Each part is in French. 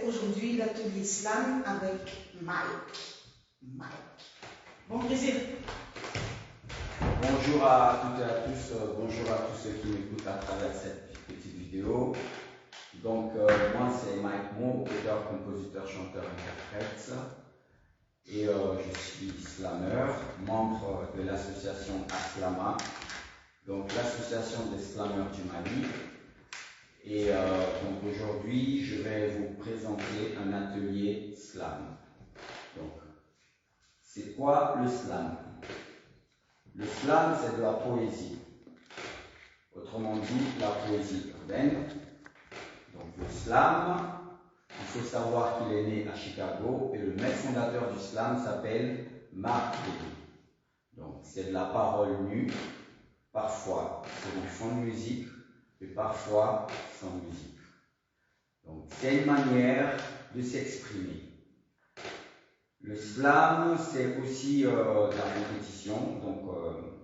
aujourd'hui l'atelier slam avec Mike. Bon plaisir. Bonjour à toutes et à tous, bonjour à tous ceux qui m'écoutent à travers cette petite vidéo. Donc, moi c'est Mike Mo, auteur, compositeur, chanteur, interprète. Et je suis slameur, membre de l'association Aslama, donc l'association des slameurs du Mali. Et donc aujourd'hui, je vais vous présenter un atelier slam. Donc, c'est quoi le slam? Le slam, c'est de la poésie. Autrement dit, la poésie urbaine. Donc le slam, il faut savoir qu'il est né à Chicago et le maître fondateur du slam s'appelle Mark Levy. Donc c'est de la parole nue, parfois sur un fond de musique et parfois sans musique. Donc c'est une manière de s'exprimer. Le slam, c'est aussi de la compétition. Donc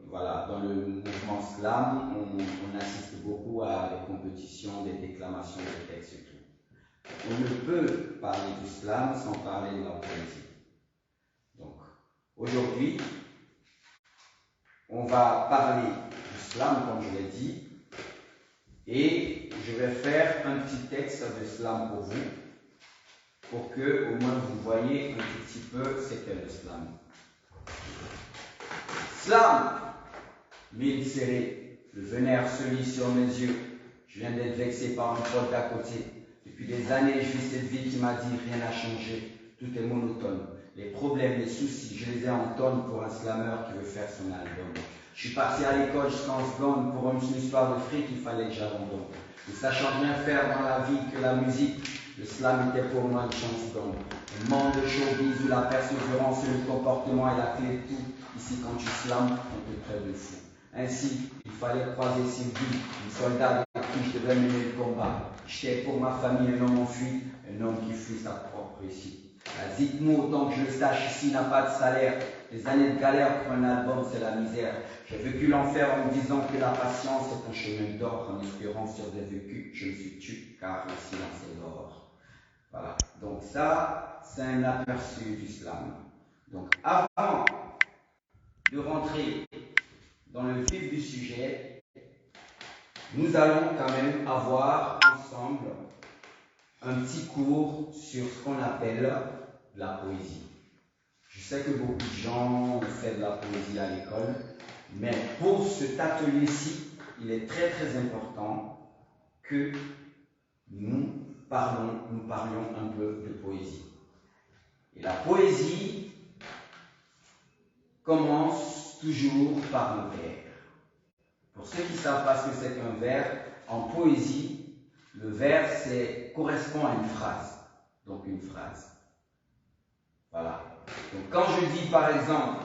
voilà, dans le mouvement slam, on assiste beaucoup à des compétitions, des déclamations de textes et tout. On ne peut parler du slam sans parler de la poésie. Donc aujourd'hui, on va parler du slam, comme je l'ai dit, et je vais faire un petit texte de slam pour vous, pour que au moins vous voyez un tout petit peu ce qu'est le slam. Slam, mille serré, le venin se lit sur mes yeux. Je viens d'être vexé par un pote d'à côté. Depuis des années, je vis cette vie qui m'a dit rien n'a changé, tout est monotone. Les problèmes, les soucis, je les ai en tonnes pour un slameur qui veut faire son album. Je suis parti à l'école jusqu'en seconde pour une histoire de fric, il fallait que j'abandonne. Ne sachant rien faire dans la vie que la musique, le slam était pour moi une chance d'homme. Un monde de showbiz où la persévérance et le comportement est la clé de tout. Ici, quand tu slams, on te traite de fou. Ainsi, il fallait croiser Sylvie, une soldat de qui je devais mener le combat. J'étais pour ma famille un homme en fuite, un homme qui fuit sa propre réussite. La Zitmo, autant que je le sache, ici n'a pas de salaire. Les années de galère pour un album, c'est la misère. J'ai vécu l'enfer en me disant que la patience est un chemin d'or. En espérant sur des vécus, je me suis tué car le silence est l'or. Voilà. Donc ça, c'est un aperçu du slam. Donc avant de rentrer dans le vif du sujet, nous allons quand même avoir ensemble un petit cours sur ce qu'on appelle la poésie. Je sais que beaucoup de gens ont fait de la poésie à l'école, mais pour cet atelier-ci, il est très très important que nous parlions un peu de poésie. Et la poésie commence toujours par un vers. Pour ceux qui ne savent pas ce que c'est qu'un vers, en poésie, le vers correspond à une phrase. Donc une phrase. Voilà. Donc quand je dis par exemple,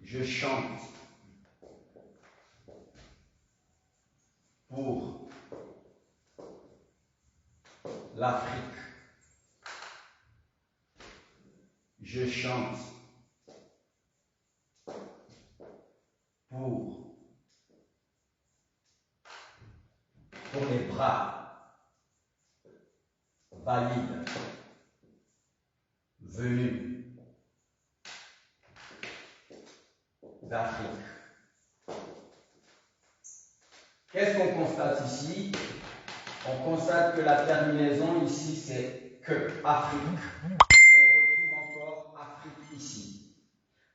je chante pour l'Afrique, je chante pour les bras valides venus d'Afrique. Qu'est-ce qu'on constate ici? On constate que la terminaison ici c'est que Afrique. Et on retrouve encore Afrique ici.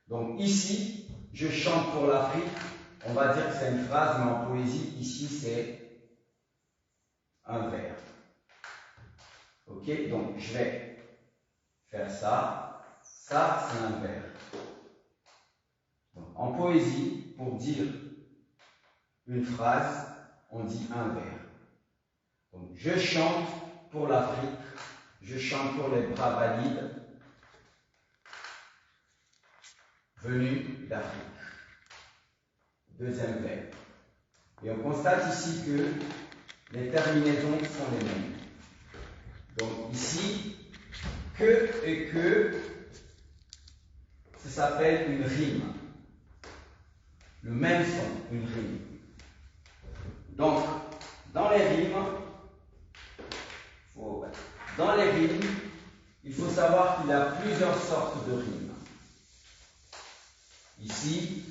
Donc ici, je chante pour l'Afrique. On va dire que c'est une phrase, mais en poésie, ici c'est un vers. Ok, donc je vais faire ça. Ça, c'est un vers. Donc, en poésie, pour dire une phrase, on dit un vers. Donc, je chante pour l'Afrique, je chante pour les bras valides venus d'Afrique. Deuxième vers. Et on constate ici que les terminaisons sont les mêmes. Donc ici, que et que, ça s'appelle une rime. Le même son, une rime. Donc, dans les rimes, Dans les rimes, il faut savoir qu'il y a plusieurs sortes de rimes. Ici,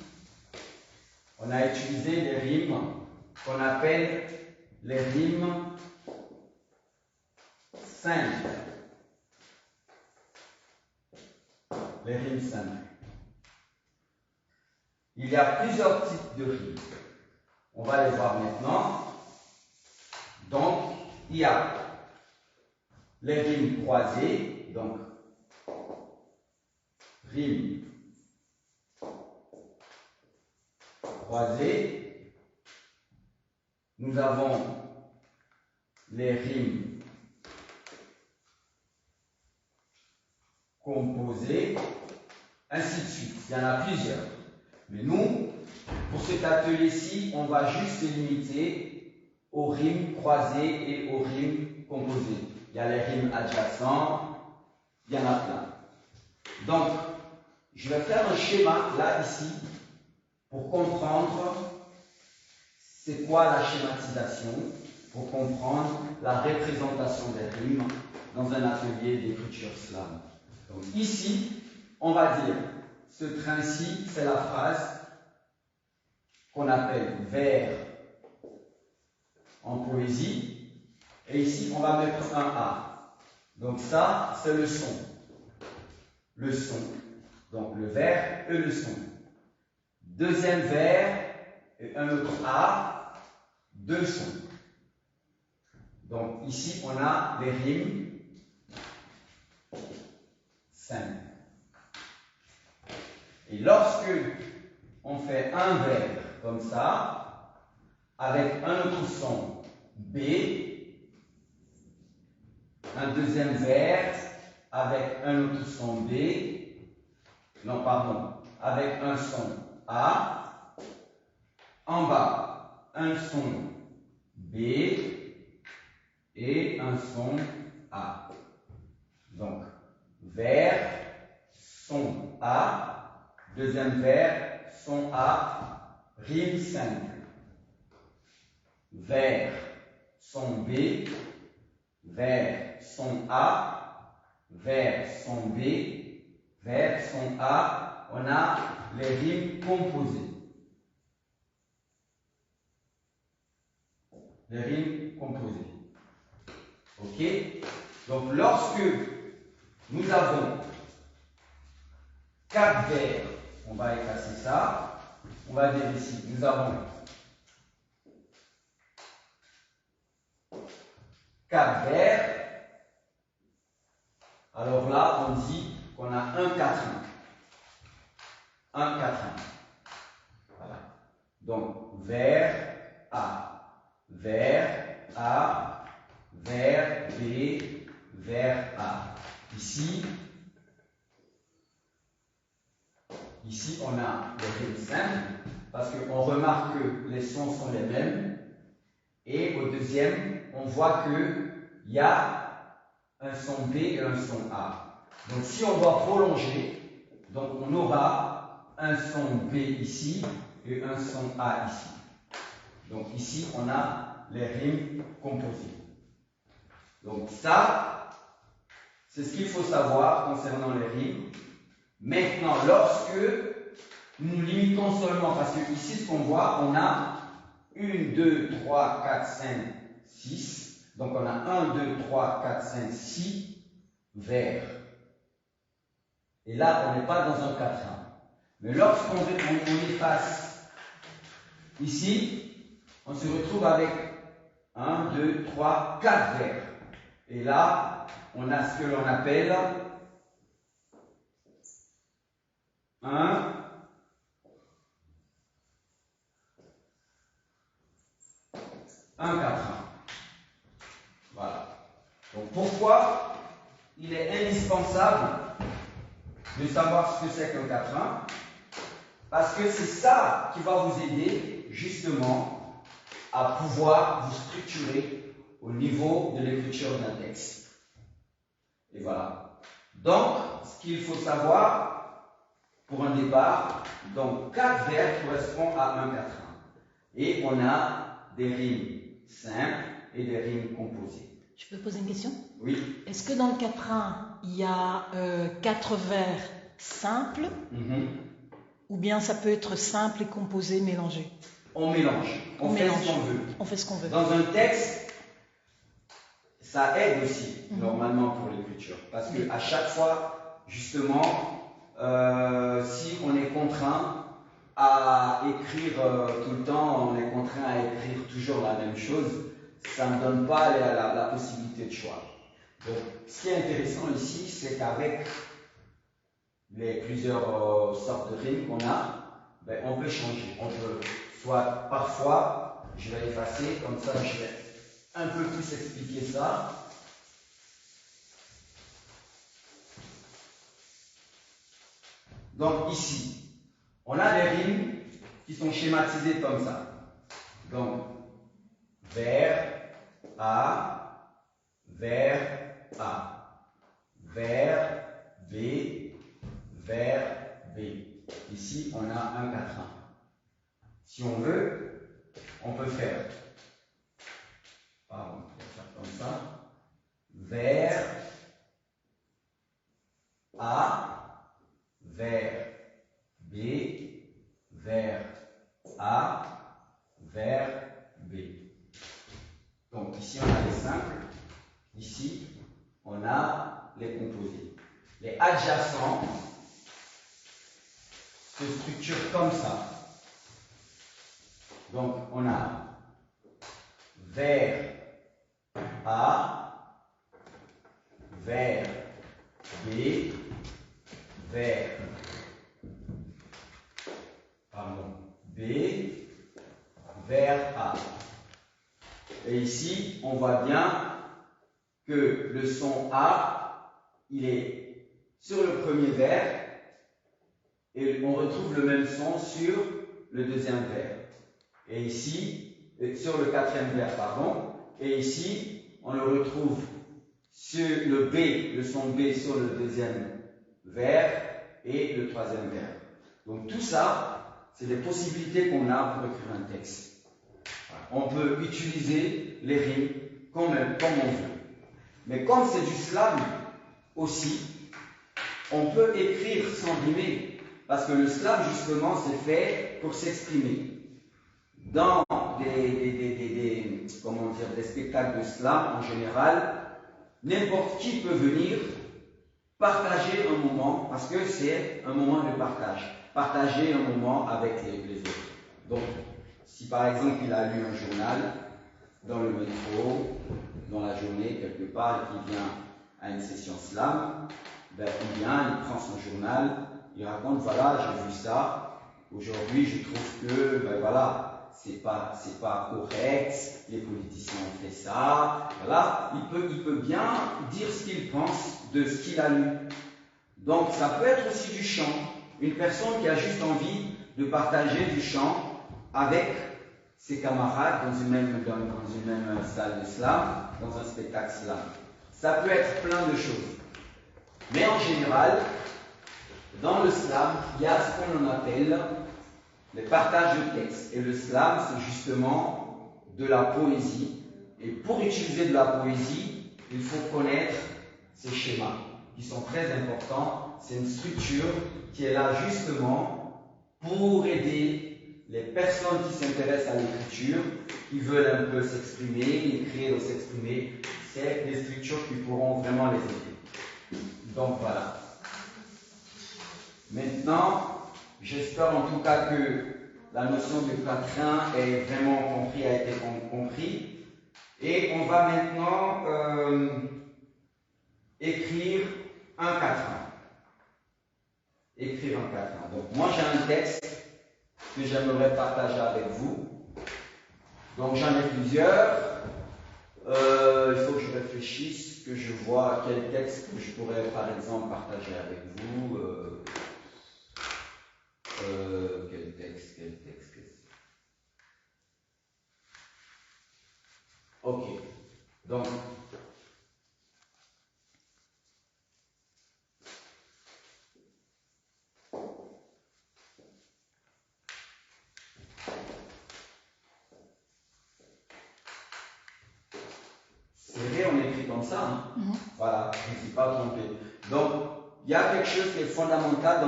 on a utilisé les rimes qu'on appelle les rimes simples. Les rimes simples. Il y a plusieurs types de rimes. On va les voir maintenant. Donc, il y a les rimes croisées, donc rimes croisées. Nous avons les rimes composées, ainsi de suite. Il y en a plusieurs. Mais nous, pour cet atelier-ci, on va juste se limiter aux rimes croisées et aux rimes composées. Il y a les rimes adjacentes, il y en a plein. Donc, je vais faire un schéma là, ici, pour comprendre c'est quoi la schématisation, pour comprendre la représentation des rimes dans un atelier d'écriture slam. Donc ici, on va dire, ce train-ci, c'est la phrase qu'on appelle vers en poésie. Et ici, on va mettre un A. Donc ça, c'est le son. Le son. Donc le vers et le son. Deuxième vers et un autre A, deux sons. Donc ici, on a les rimes simples. Et lorsque on fait un vers comme ça, avec un autre son B, un deuxième vers avec un autre son B, non pardon, avec un son A, en bas un son B et un son A. Donc, vers, son A, deuxième vers, son A, rime simple. Vers, son B, vers, son A, vers, son B, vers, son A, on a les rimes composées. Les rimes composées. Ok? Donc, lorsque nous avons 4 vers, on va effacer ça. On va dire ici, nous avons 4 vers. Alors là, on dit qu'on a un quatrain. Un quatrain. Voilà. Donc, vers A, vers A, vers B, vers A. Ici, on a les rimes simples parce qu'on remarque que les sons sont les mêmes. Et au deuxième, on voit qu'il y a un son B et un son A. Donc si on doit prolonger, donc on aura un son B ici et un son A ici. Donc ici, on a les rimes composées. Donc ça, c'est ce qu'il faut savoir concernant les rimes. Maintenant, lorsque nous nous limitons seulement, parce que ici, ce qu'on voit, on a 1, 2, 3, 4, 5, 6. Donc, on a 1, 2, 3, 4, 5, 6 vers. Et là, on n'est pas dans un quatrain. Mais lorsqu'on efface ici, on se retrouve avec 1, 2, 3, 4 vers. Et là, on a ce que l'on appelle un quatrain. Voilà. Donc pourquoi il est indispensable de savoir ce que c'est qu'un quatrain? Parce que c'est ça qui va vous aider justement à pouvoir vous structurer au niveau de l'écriture d'un texte. Et voilà. Donc, ce qu'il faut savoir pour un départ, donc 4 vers correspondent à un quatrain. Et on a des rimes simples et des rimes composées. Je peux poser une question? Oui. Est-ce que dans le quatrain, il y a 4 vers simples ou bien ça peut être simple et composé, mélangé? On mélange. On fait ce qu'on veut. On fait ce qu'on veut. Dans un texte, ça aide aussi, normalement, pour l'écriture. Parce qu'à chaque fois, justement, si on est contraint à écrire tout le temps, on est contraint à écrire toujours la même chose, ça ne donne pas la possibilité de choix. Donc, ce qui est intéressant ici, c'est qu'avec les plusieurs sortes de rimes qu'on a, ben, on peut changer. On peut, soit parfois, je vais effacer, comme ça je vais un peu plus expliquer ça. Donc ici, on a des rimes qui sont schématisées comme ça. Donc, vers A, vers A, vers B, vers B. Ici, on a un quatrain. Si on veut, on peut faire, pardon, on va faire comme ça, vers A, vers B, vers A, vers B. Donc ici on a les simples, ici on a les composés. Les adjacents se structurent comme ça. Donc on a vers A, vers B, vers B, vers A. Et ici, on voit bien que le son A, il est sur le premier vers et on retrouve le même son sur le deuxième vers. Et ici, sur le quatrième vers, pardon. Et ici, on le retrouve sur le B, le son B sur le deuxième vers et le troisième vers. Donc tout ça, c'est des possibilités qu'on a pour écrire un texte. On peut utiliser les rimes comme on veut. Mais comme c'est du slam aussi, on peut écrire sans rimer. Parce que le slam, justement, c'est fait pour s'exprimer. Dans des spectacles de slam, en général, n'importe qui peut venir partager un moment, parce que c'est un moment de partage. Partager un moment avec les autres. Donc, si par exemple il a lu un journal dans le métro, dans la journée, quelque part, et qu'il vient à une session slam, ben, il vient, il prend son journal, il raconte, voilà, j'ai vu ça, aujourd'hui je trouve que, ben voilà, c'est pas correct, les politiciens ont fait ça, voilà, il peut bien dire ce qu'il pense de ce qu'il a lu. Donc ça peut être aussi du chant, une personne qui a juste envie de partager du chant avec ses camarades dans une même salle de slam, dans un spectacle slam. Ça peut être plein de choses. Mais en général, dans le slam, il y a ce qu'on appelle le partage de texte. Et le slam, c'est justement de la poésie. Et pour utiliser de la poésie, il faut connaître ces schémas qui sont très importants. C'est une structure qui est là justement pour aider les personnes qui s'intéressent à l'écriture, qui veulent un peu s'exprimer, écrire ou s'exprimer. C'est des structures qui pourront vraiment les aider. Donc voilà. Maintenant, j'espère en tout cas que la notion de quatrain est vraiment compris, a été compris. Et on va maintenant écrire un quatrain. Écrire un quatrain. Donc moi j'ai un texte que j'aimerais partager avec vous. Donc j'en ai plusieurs. Il faut que je réfléchisse, que je vois quel texte que je pourrais par exemple partager avec vous. Quel texte. Ok. Donc, c'est vrai, on écrit comme ça. Hein. Voilà, je ne suis pas trompé. Donc, il y a quelque chose qui est fondamental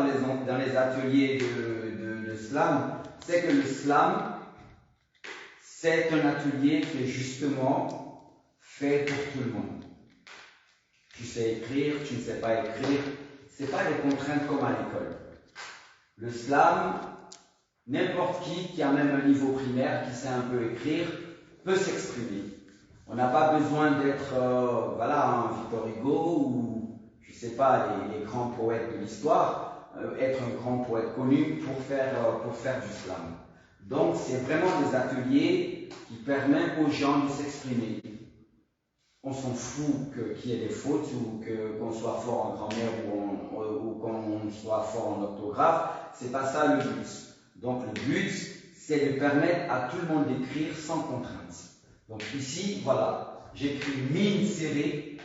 dans les ateliers de slam, c'est que le slam, c'est un atelier qui est justement fait pour tout le monde. Tu sais écrire, tu ne sais pas écrire, ce n'est pas des contraintes comme à l'école. Le slam, n'importe qui a même un niveau primaire, qui sait un peu écrire, peut s'exprimer. On n'a pas besoin d'être un Victor Hugo ou, je ne sais pas, les grands poètes de l'histoire, être un grand poète connu pour faire du slam. Donc, c'est vraiment des ateliers qui permettent aux gens de s'exprimer. On s'en fout qu'il y ait des fautes ou qu'on soit fort en grammaire ou qu'on soit fort en orthographe. C'est pas ça le but. Donc, le but, c'est de permettre à tout le monde d'écrire sans contrainte. Donc ici, voilà, j'écris mine serrée,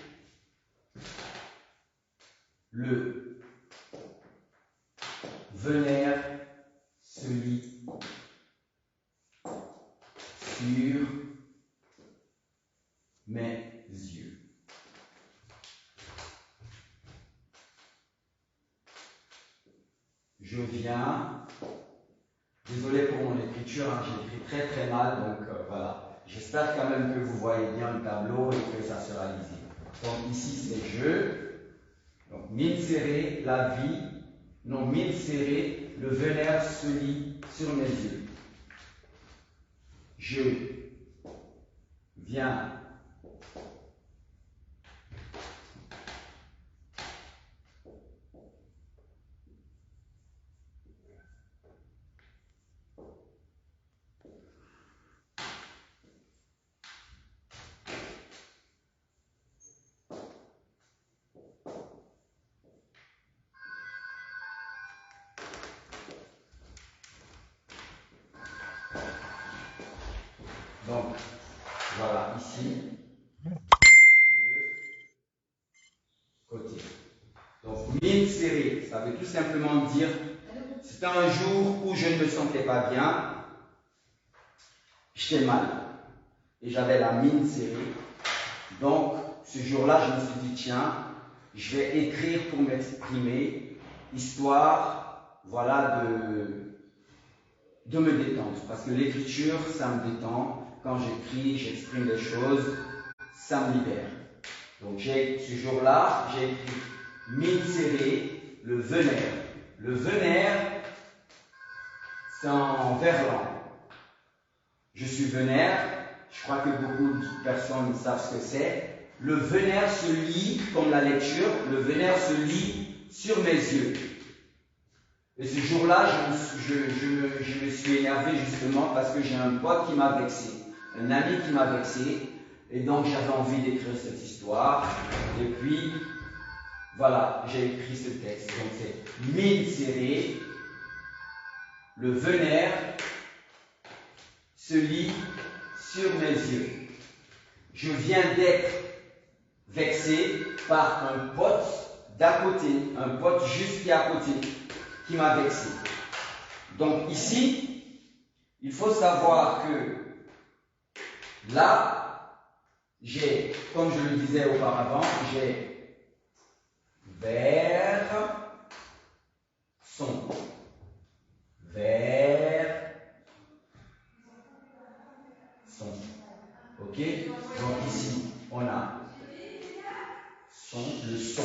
le venaire se lit sur mes yeux. Je viens, désolé pour mon écriture, hein, j'écris très très mal, donc voilà. J'espère quand même que vous voyez bien le tableau et que ça sera lisible. Donc ici c'est je, donc mine serrée, la vie, non mine serrée, le venaire se lit sur mes yeux. Je viens donc, voilà, ici, côté. Donc, mine serrée, ça veut tout simplement dire, c'était un jour où je ne me sentais pas bien, j'étais mal, et j'avais la mine serrée. Donc, ce jour-là, je me suis dit, tiens, je vais écrire pour m'exprimer, histoire, voilà, de me détendre. Parce que l'écriture, ça me détend. Quand j'écris, j'exprime des choses, ça me libère. Donc ce jour-là, j'ai écrit mine serrée, le venaire. Le venaire, c'est en verlan. Je suis venaire, je crois que beaucoup de personnes savent ce que c'est. Le venaire se lit, comme la lecture, le venaire se lit sur mes yeux. Et ce jour-là, je me suis énervé justement parce que j'ai un pote qui m'a vexé, un ami qui m'a vexé, et donc j'avais envie d'écrire cette histoire. Et puis, voilà, j'ai écrit ce texte. Donc c'est mine serrée, le venaire se lit sur mes yeux. Je viens d'être vexé par un pote d'à côté, un pote juste qui est à côté, qui m'a vexé. Donc ici, il faut savoir que là, j'ai, comme je le disais auparavant, j'ai vers, son, vers, son. Ok? Donc ici, on a son, le son,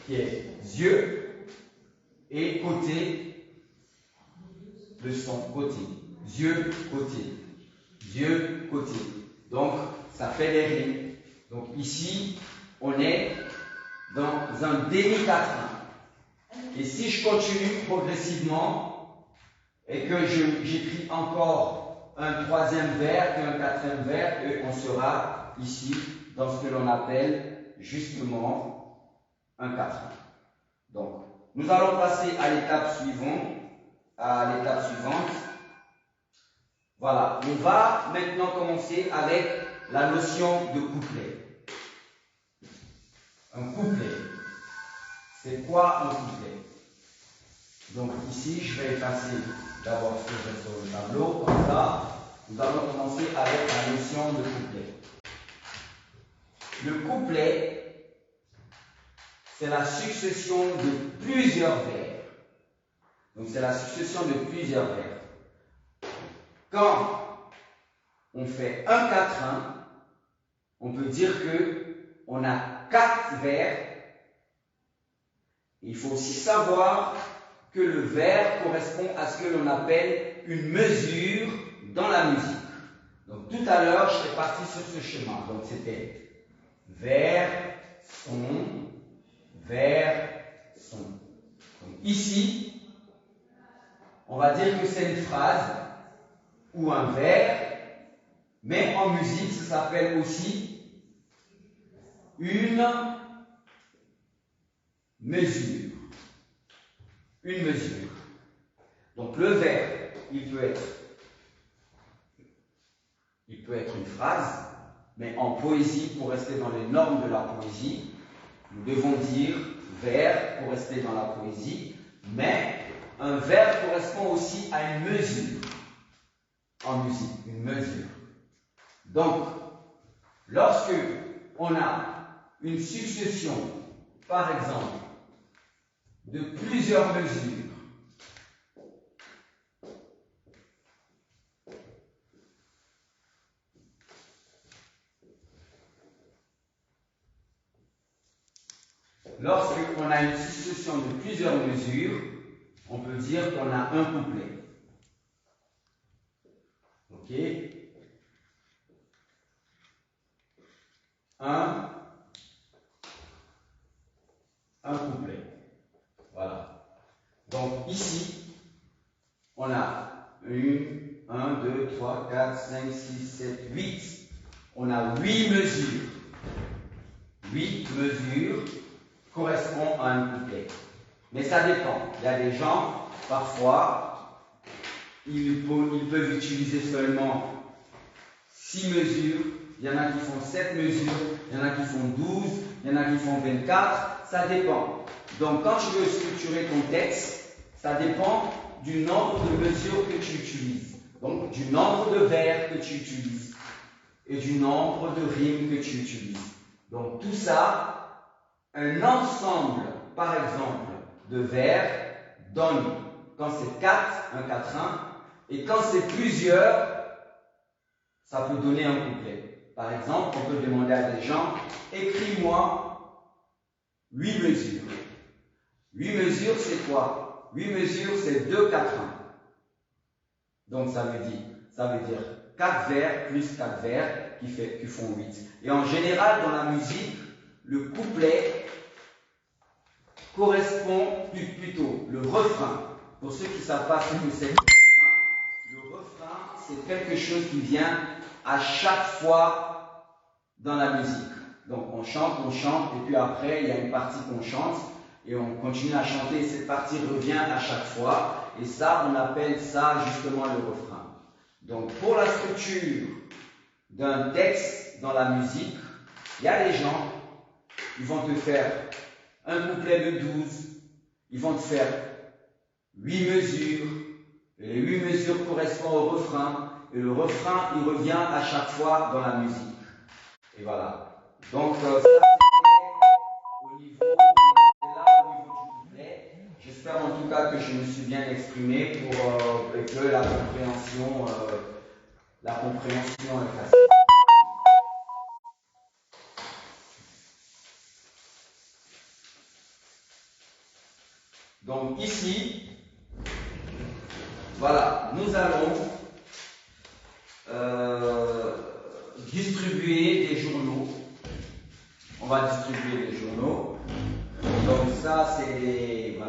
qui est yeux, et côté, le son, côté. Yeux, côté. Yeux, côté. Donc, ça fait des rimes. Donc ici, on est dans un demi-quatrain. Et si je continue progressivement, et que j'écris encore un troisième vers, puis un quatrième vers, et on sera ici dans ce que l'on appelle justement un quatrain. Donc, nous allons passer à l'étape suivante. Voilà, on va maintenant commencer avec la notion de couplet. Un couplet. C'est quoi un couplet? Donc ici, je vais effacer d'abord ce que j'ai sur le tableau. Comme ça, nous allons commencer avec la notion de couplet. le couplet, c'est la succession de plusieurs vers. Donc c'est la succession de plusieurs vers. Quand on fait un quatrain, on peut dire qu'on a 4 vers. Il faut aussi savoir que le vers correspond à ce que l'on appelle une mesure dans la musique. Donc tout à l'heure, j'étais parti sur ce chemin. Donc c'était vers, son, vers, son. Donc ici, on va dire que c'est une phrase ou un vers, mais en musique, ça s'appelle aussi une mesure. Une mesure. Donc le vers, il peut être une phrase, mais en poésie, pour rester dans les normes de la poésie, nous devons dire vers pour rester dans la poésie, mais un vers correspond aussi à une mesure en musique, une mesure. Donc, lorsque on a une succession, par exemple, de plusieurs mesures, lorsqu'on a une succession de plusieurs mesures, on peut dire qu'on a un couplet. Ok? Un couplet. Voilà. Donc ici, on a 1, 2, 3, 4, 5, 6, 7, 8. On a 8 mesures. 8 mesures correspondent à un couplet. Mais ça dépend. Il y a des gens, parfois, ils peuvent utiliser seulement 6 mesures. Il y en a qui font 7 mesures. Il y en a qui font 12. Il y en a qui font 24. Ça dépend. Donc, quand tu veux structurer ton texte, ça dépend du nombre de mesures que tu utilises. Donc, du nombre de vers que tu utilises. Et du nombre de rimes que tu utilises. Donc, tout ça, un ensemble, par exemple, de vers donne, quand c'est 4, un quatrain, et quand c'est plusieurs, ça peut donner un couplet. Par exemple, on peut demander à des gens, écris-moi 8 mesures. 8 mesures, c'est quoi? 8 mesures, c'est 2 quatrains. Donc, ça veut dire 4 vers plus 4 vers qui font 8. Et en général, dans la musique, le couplet correspond plutôt le refrain. Pour ceux qui ne savent pas ce que c'est le refrain, c'est quelque chose qui vient à chaque fois dans la musique. Donc on chante, et puis après il y a une partie qu'on chante, et on continue à chanter, et cette partie revient à chaque fois, et ça, on appelle ça justement le refrain. Donc pour la structure d'un texte dans la musique, il y a des gens, ils vont te faire un couplet de 12, ils vont te faire 8 mesures, et les 8 mesures correspondent au refrain, et le refrain, il revient à chaque fois dans la musique. Et voilà. Donc, ça, c'était au niveau du couplet. J'espère en tout cas que je me suis bien exprimé pour que la compréhension est facile. Donc ici, voilà, nous allons distribuer des journaux. On va distribuer des journaux. Donc ça, c'est des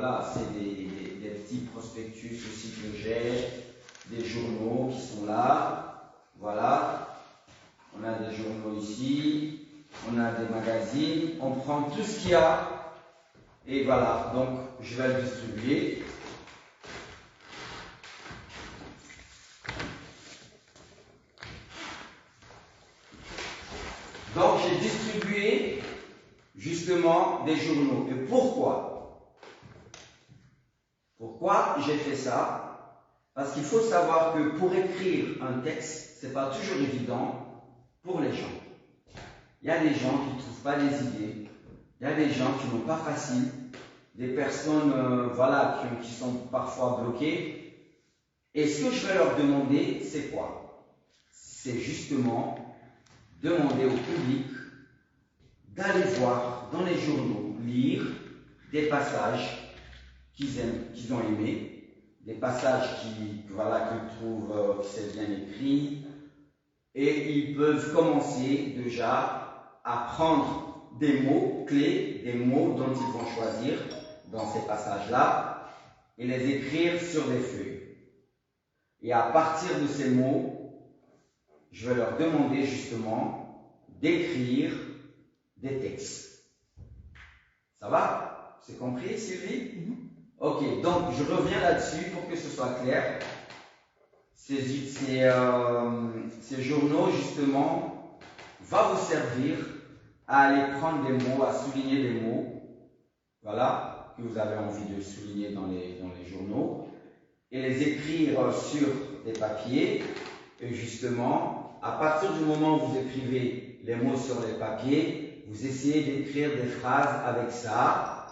petits prospectus aussi que j'ai, des journaux qui sont là. Voilà. On a des journaux ici, on a des magazines, on prend tout ce qu'il y a. Et voilà, donc je vais le distribuer. Donc j'ai distribué justement des journaux. Et pourquoi? Pourquoi j'ai fait ça? Parce qu'il faut savoir que pour écrire un texte, ce n'est pas toujours évident pour les gens. Il y a des gens qui trouvent pas des idées. Il y a des gens qui n'ont pas facile, des personnes voilà, qui sont parfois bloquées. Et ce que je vais leur demander, c'est quoi? C'est justement demander au public d'aller voir dans les journaux, lire des passages qu'ils aiment, qu'ils ont aimés, des passages voilà, qu'ils trouvent que c'est bien écrit, et ils peuvent commencer déjà à prendre des mots clés, des mots dont ils vont choisir dans ces passages-là, et les écrire sur des feuilles. Et à partir de ces mots, je vais leur demander justement d'écrire des textes. Ça va? C'est compris, Sylvie? Ok, donc je reviens là-dessus pour que ce soit clair. Ces journaux, justement, vont vous servir à aller prendre des mots, à souligner des mots, voilà, que vous avez envie de souligner dans les journaux, et les écrire sur des papiers. Et justement, à partir du moment où vous écrivez les mots sur les papiers, vous essayez d'écrire des phrases avec ça,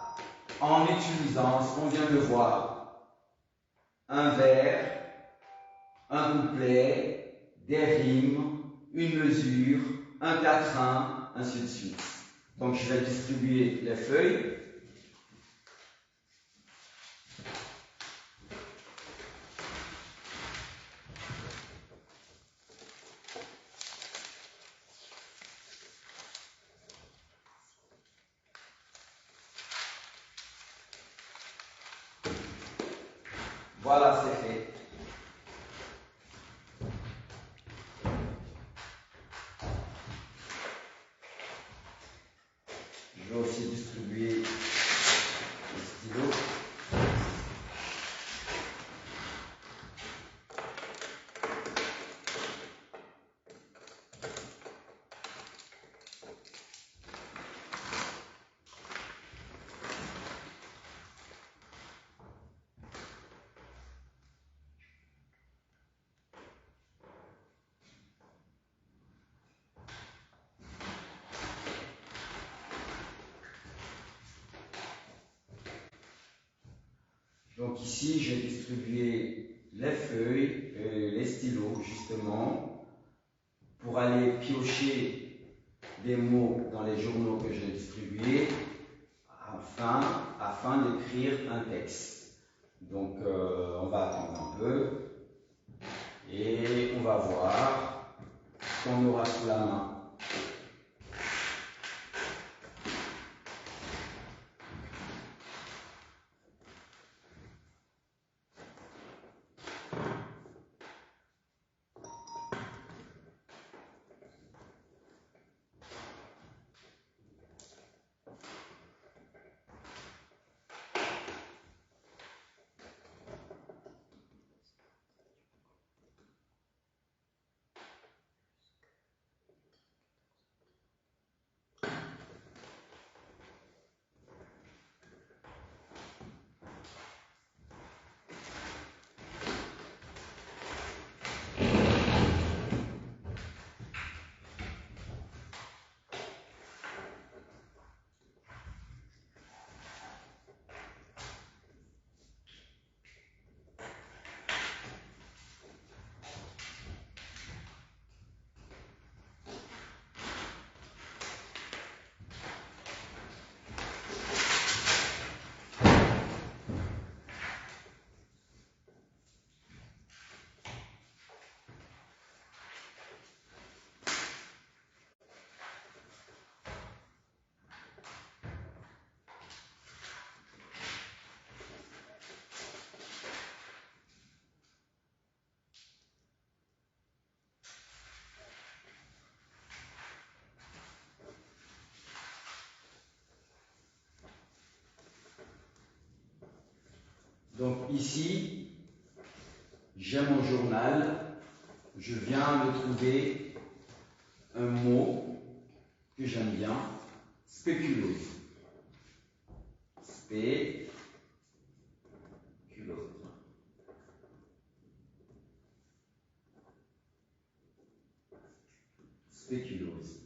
en utilisant ce qu'on vient de voir, un vers, un couplet, des rimes, une mesure, un quatrain, ainsi de suite. Donc je vais distribuer les feuilles. Voilà, c'est fait. Je vais aussi distribuer les stylos. Donc ici, j'ai distribué les feuilles et les stylos, justement, pour aller piocher des mots dans les journaux que j'ai distribués, afin d'écrire un texte. Donc, on va attendre un peu et on va voir ce qu'on aura sous la main. Donc ici, j'ai mon journal, je viens de trouver un mot que j'aime bien, spéculose. Spéculose. Spéculose.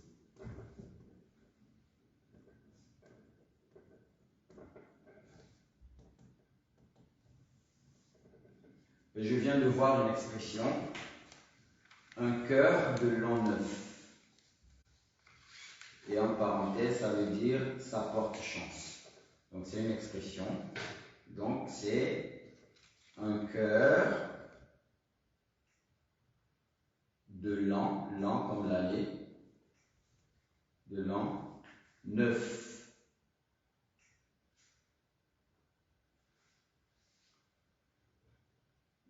Je viens de voir une expression, un cœur de l'an neuf. Et en parenthèse, ça veut dire ça porte chance. Donc c'est une expression. Donc c'est un cœur de l'an, l'an comme l'année, de l'an neuf.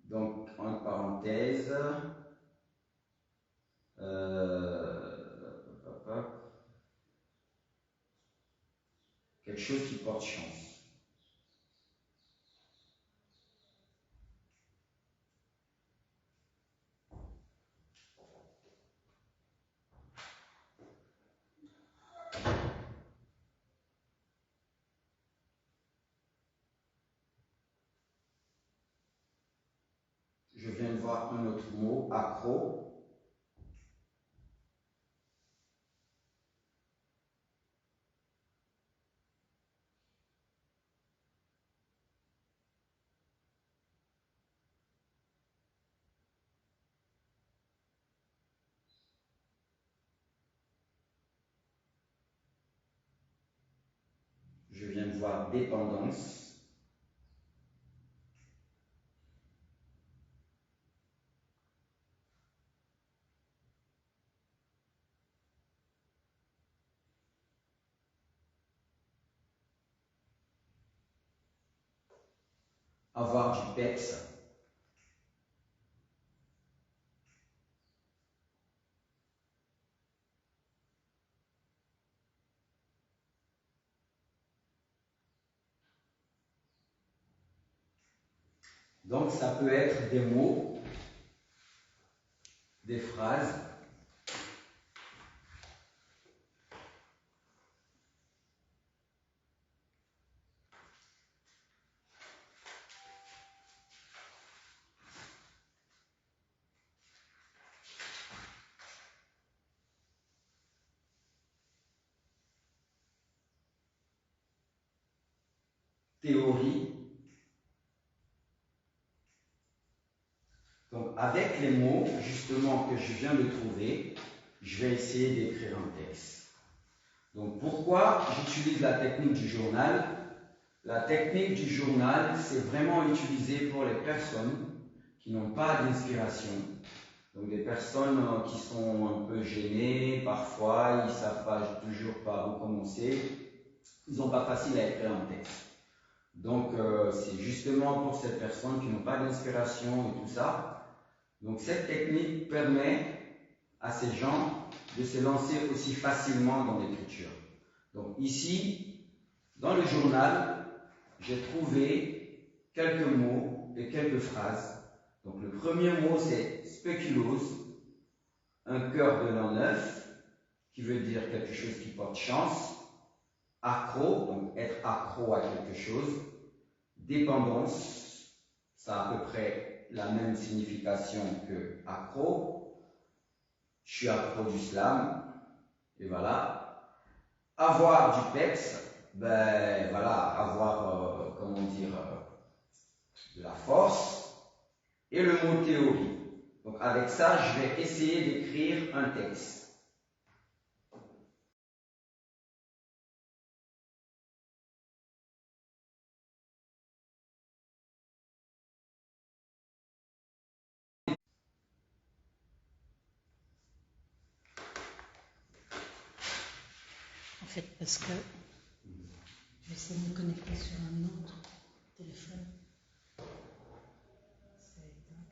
Donc en parenthèse, quelque chose qui porte chance. Je viens de voir un autre mot, accro. Je viens de voir dépendance. Avoir du peps. Donc ça peut être des mots, des phrases, théorie. Donc avec les mots justement que je viens de trouver, je vais essayer d'écrire un texte. Donc pourquoi j'utilise la technique du journal? La technique du journal, c'est vraiment utilisé pour les personnes qui n'ont pas d'inspiration. Donc des personnes qui sont un peu gênées, parfois ils ne savent pas toujours par où commencer, ils n'ont pas facile à écrire un texte. Donc c'est justement pour ces personnes qui n'ont pas d'inspiration et tout ça. Donc cette technique permet à ces gens de se lancer aussi facilement dans l'écriture. Donc ici, dans le journal, j'ai trouvé quelques mots et quelques phrases. Donc le premier mot c'est spéculoos, un cœur de l'an neuf, qui veut dire quelque chose qui porte chance. Accro, donc être accro à quelque chose. Dépendance, ça a à peu près la même signification que accro. Je suis accro du slam, et voilà. Avoir du peps, ben voilà, avoir, comment dire, de la force. Et le mot théorie. Donc avec ça, je vais essayer d'écrire un texte. En fait, parce que j'essaie de me connecter sur un autre téléphone. C'est éteint.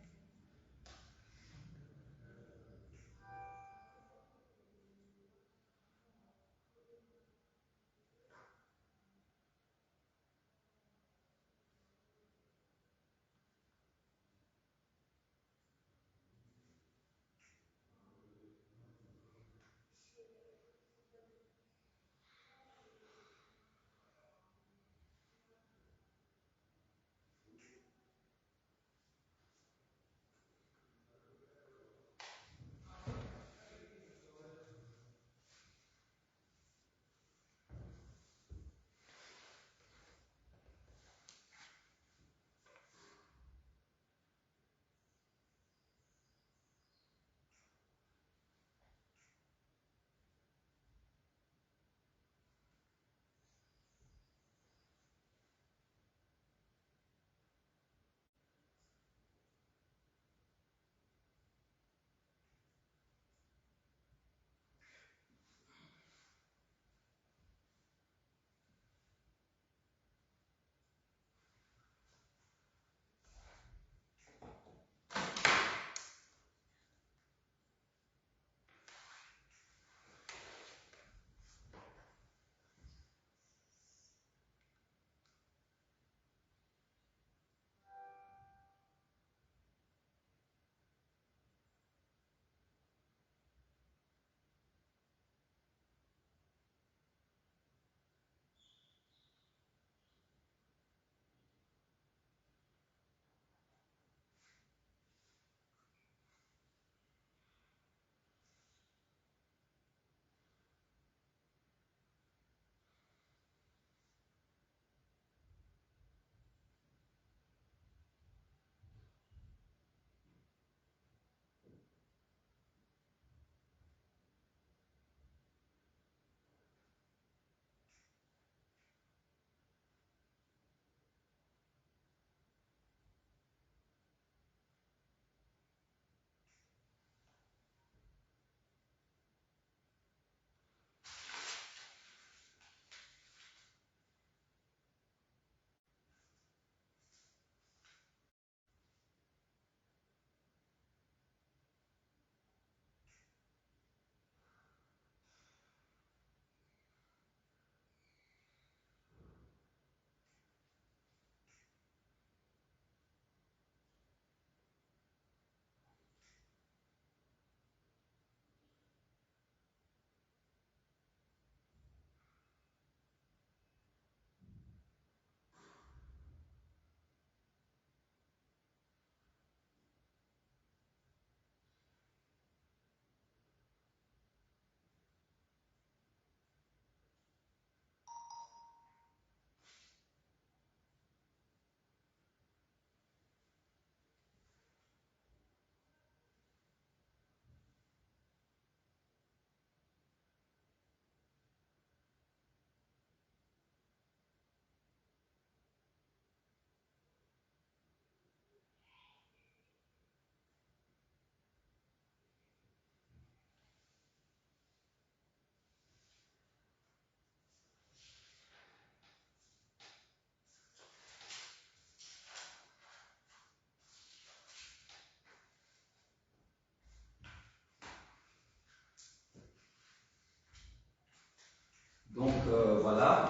Donc voilà.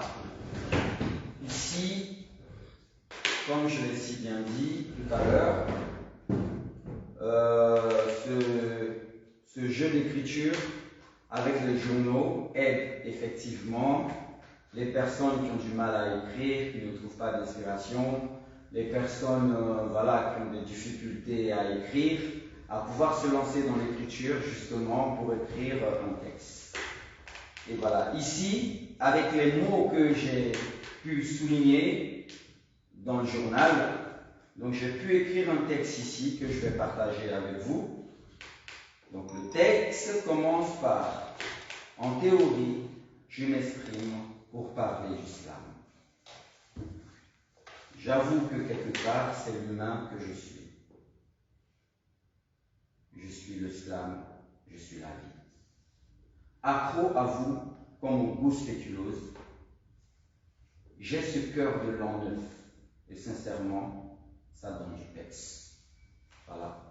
Ici, comme je l'ai si bien dit tout à l'heure, ce jeu d'écriture avec les journaux aide effectivement les personnes qui ont du mal à écrire, qui ne trouvent pas d'inspiration, les personnes voilà, qui ont des difficultés à écrire, à pouvoir se lancer dans l'écriture justement pour écrire un texte. Et voilà, ici, avec les mots que j'ai pu souligner dans le journal, donc j'ai pu écrire un texte ici que je vais partager avec vous. Donc le texte commence par « En théorie, je m'exprime pour parler du slam. » J'avoue que quelque part, c'est l'humain que je suis. Je suis le slam, je suis la vie. Accro à vous comme au goût spéculose, j'ai ce cœur de l'an neuf et sincèrement, ça donne du texte. Voilà.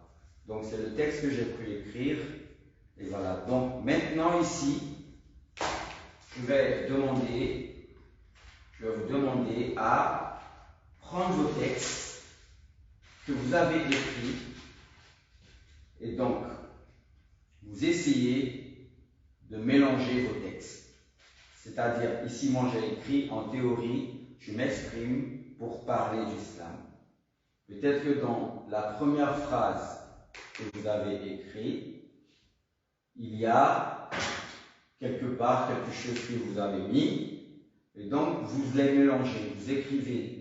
Donc c'est le texte que j'ai pu écrire. Et voilà. Donc maintenant ici, je vais vous demander à prendre vos textes que vous avez écrits et donc vous essayez de mélanger vos textes. C'est-à-dire, ici, moi j'ai écrit en théorie, je m'exprime pour parler du slam. Peut-être que dans la première phrase que vous avez écrite, il y a quelque part quelque chose que vous avez mis, et donc vous les mélangez. Vous écrivez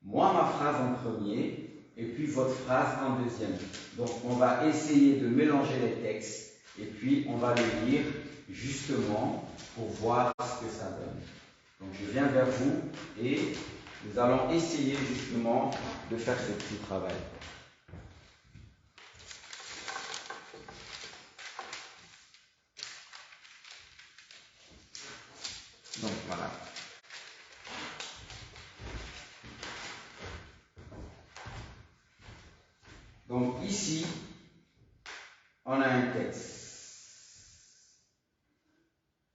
moi ma phrase en premier, et puis votre phrase en deuxième. Donc on va essayer de mélanger les textes, et puis on va les lire justement pour voir ce que ça donne. Donc je viens vers vous et nous allons essayer justement de faire ce petit travail. Donc voilà. Donc ici, on a un texte.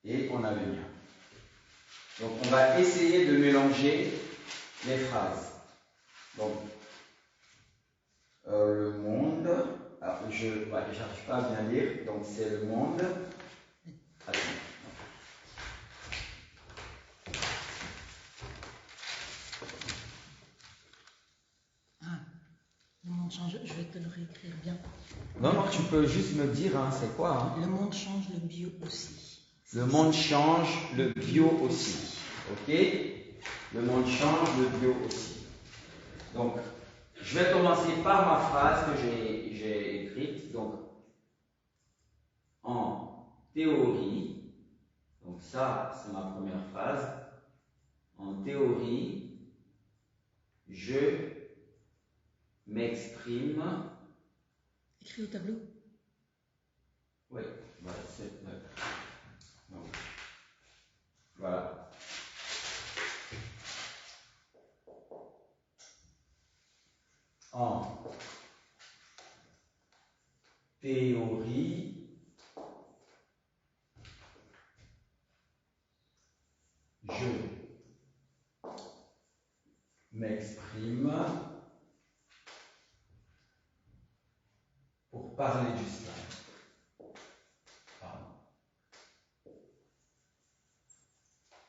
Et on a le mien. Donc on va essayer de mélanger les phrases. Donc, le monde, alors je n'arrive pas à bien lire, donc c'est le monde. Attends. Le monde change, je vais te le réécrire bien. Non, tu peux juste me dire, hein, c'est quoi hein? Le monde change, le bio aussi. Le monde change, le bio aussi. Ok? Le monde change, le bio aussi. Donc, je vais commencer par ma phrase que j'ai écrite. Donc, en théorie, donc ça, c'est ma première phrase. En théorie, je m'exprime. Écrit au tableau. Oui, voilà, c'est. Donc, voilà. En théorie, je m'exprime pour parler du slam. Pardon.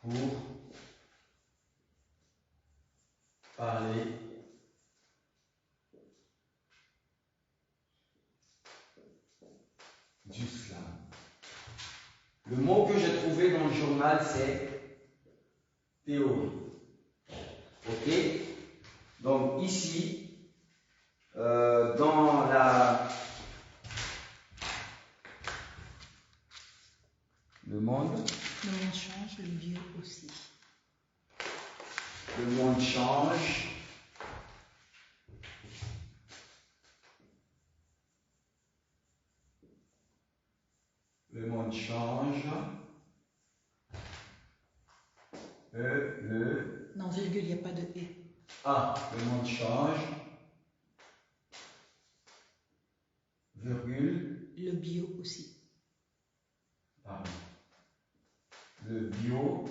Pour parler du slam. Le mot que j'ai trouvé dans le journal, c'est théorie. Ok? Donc ici, dans le monde change, le bio aussi. Le monde change. Le monde change. Non, virgule, il n'y a pas de et. Ah, le monde change. Virgule. Le bio aussi. Pardon. Le bio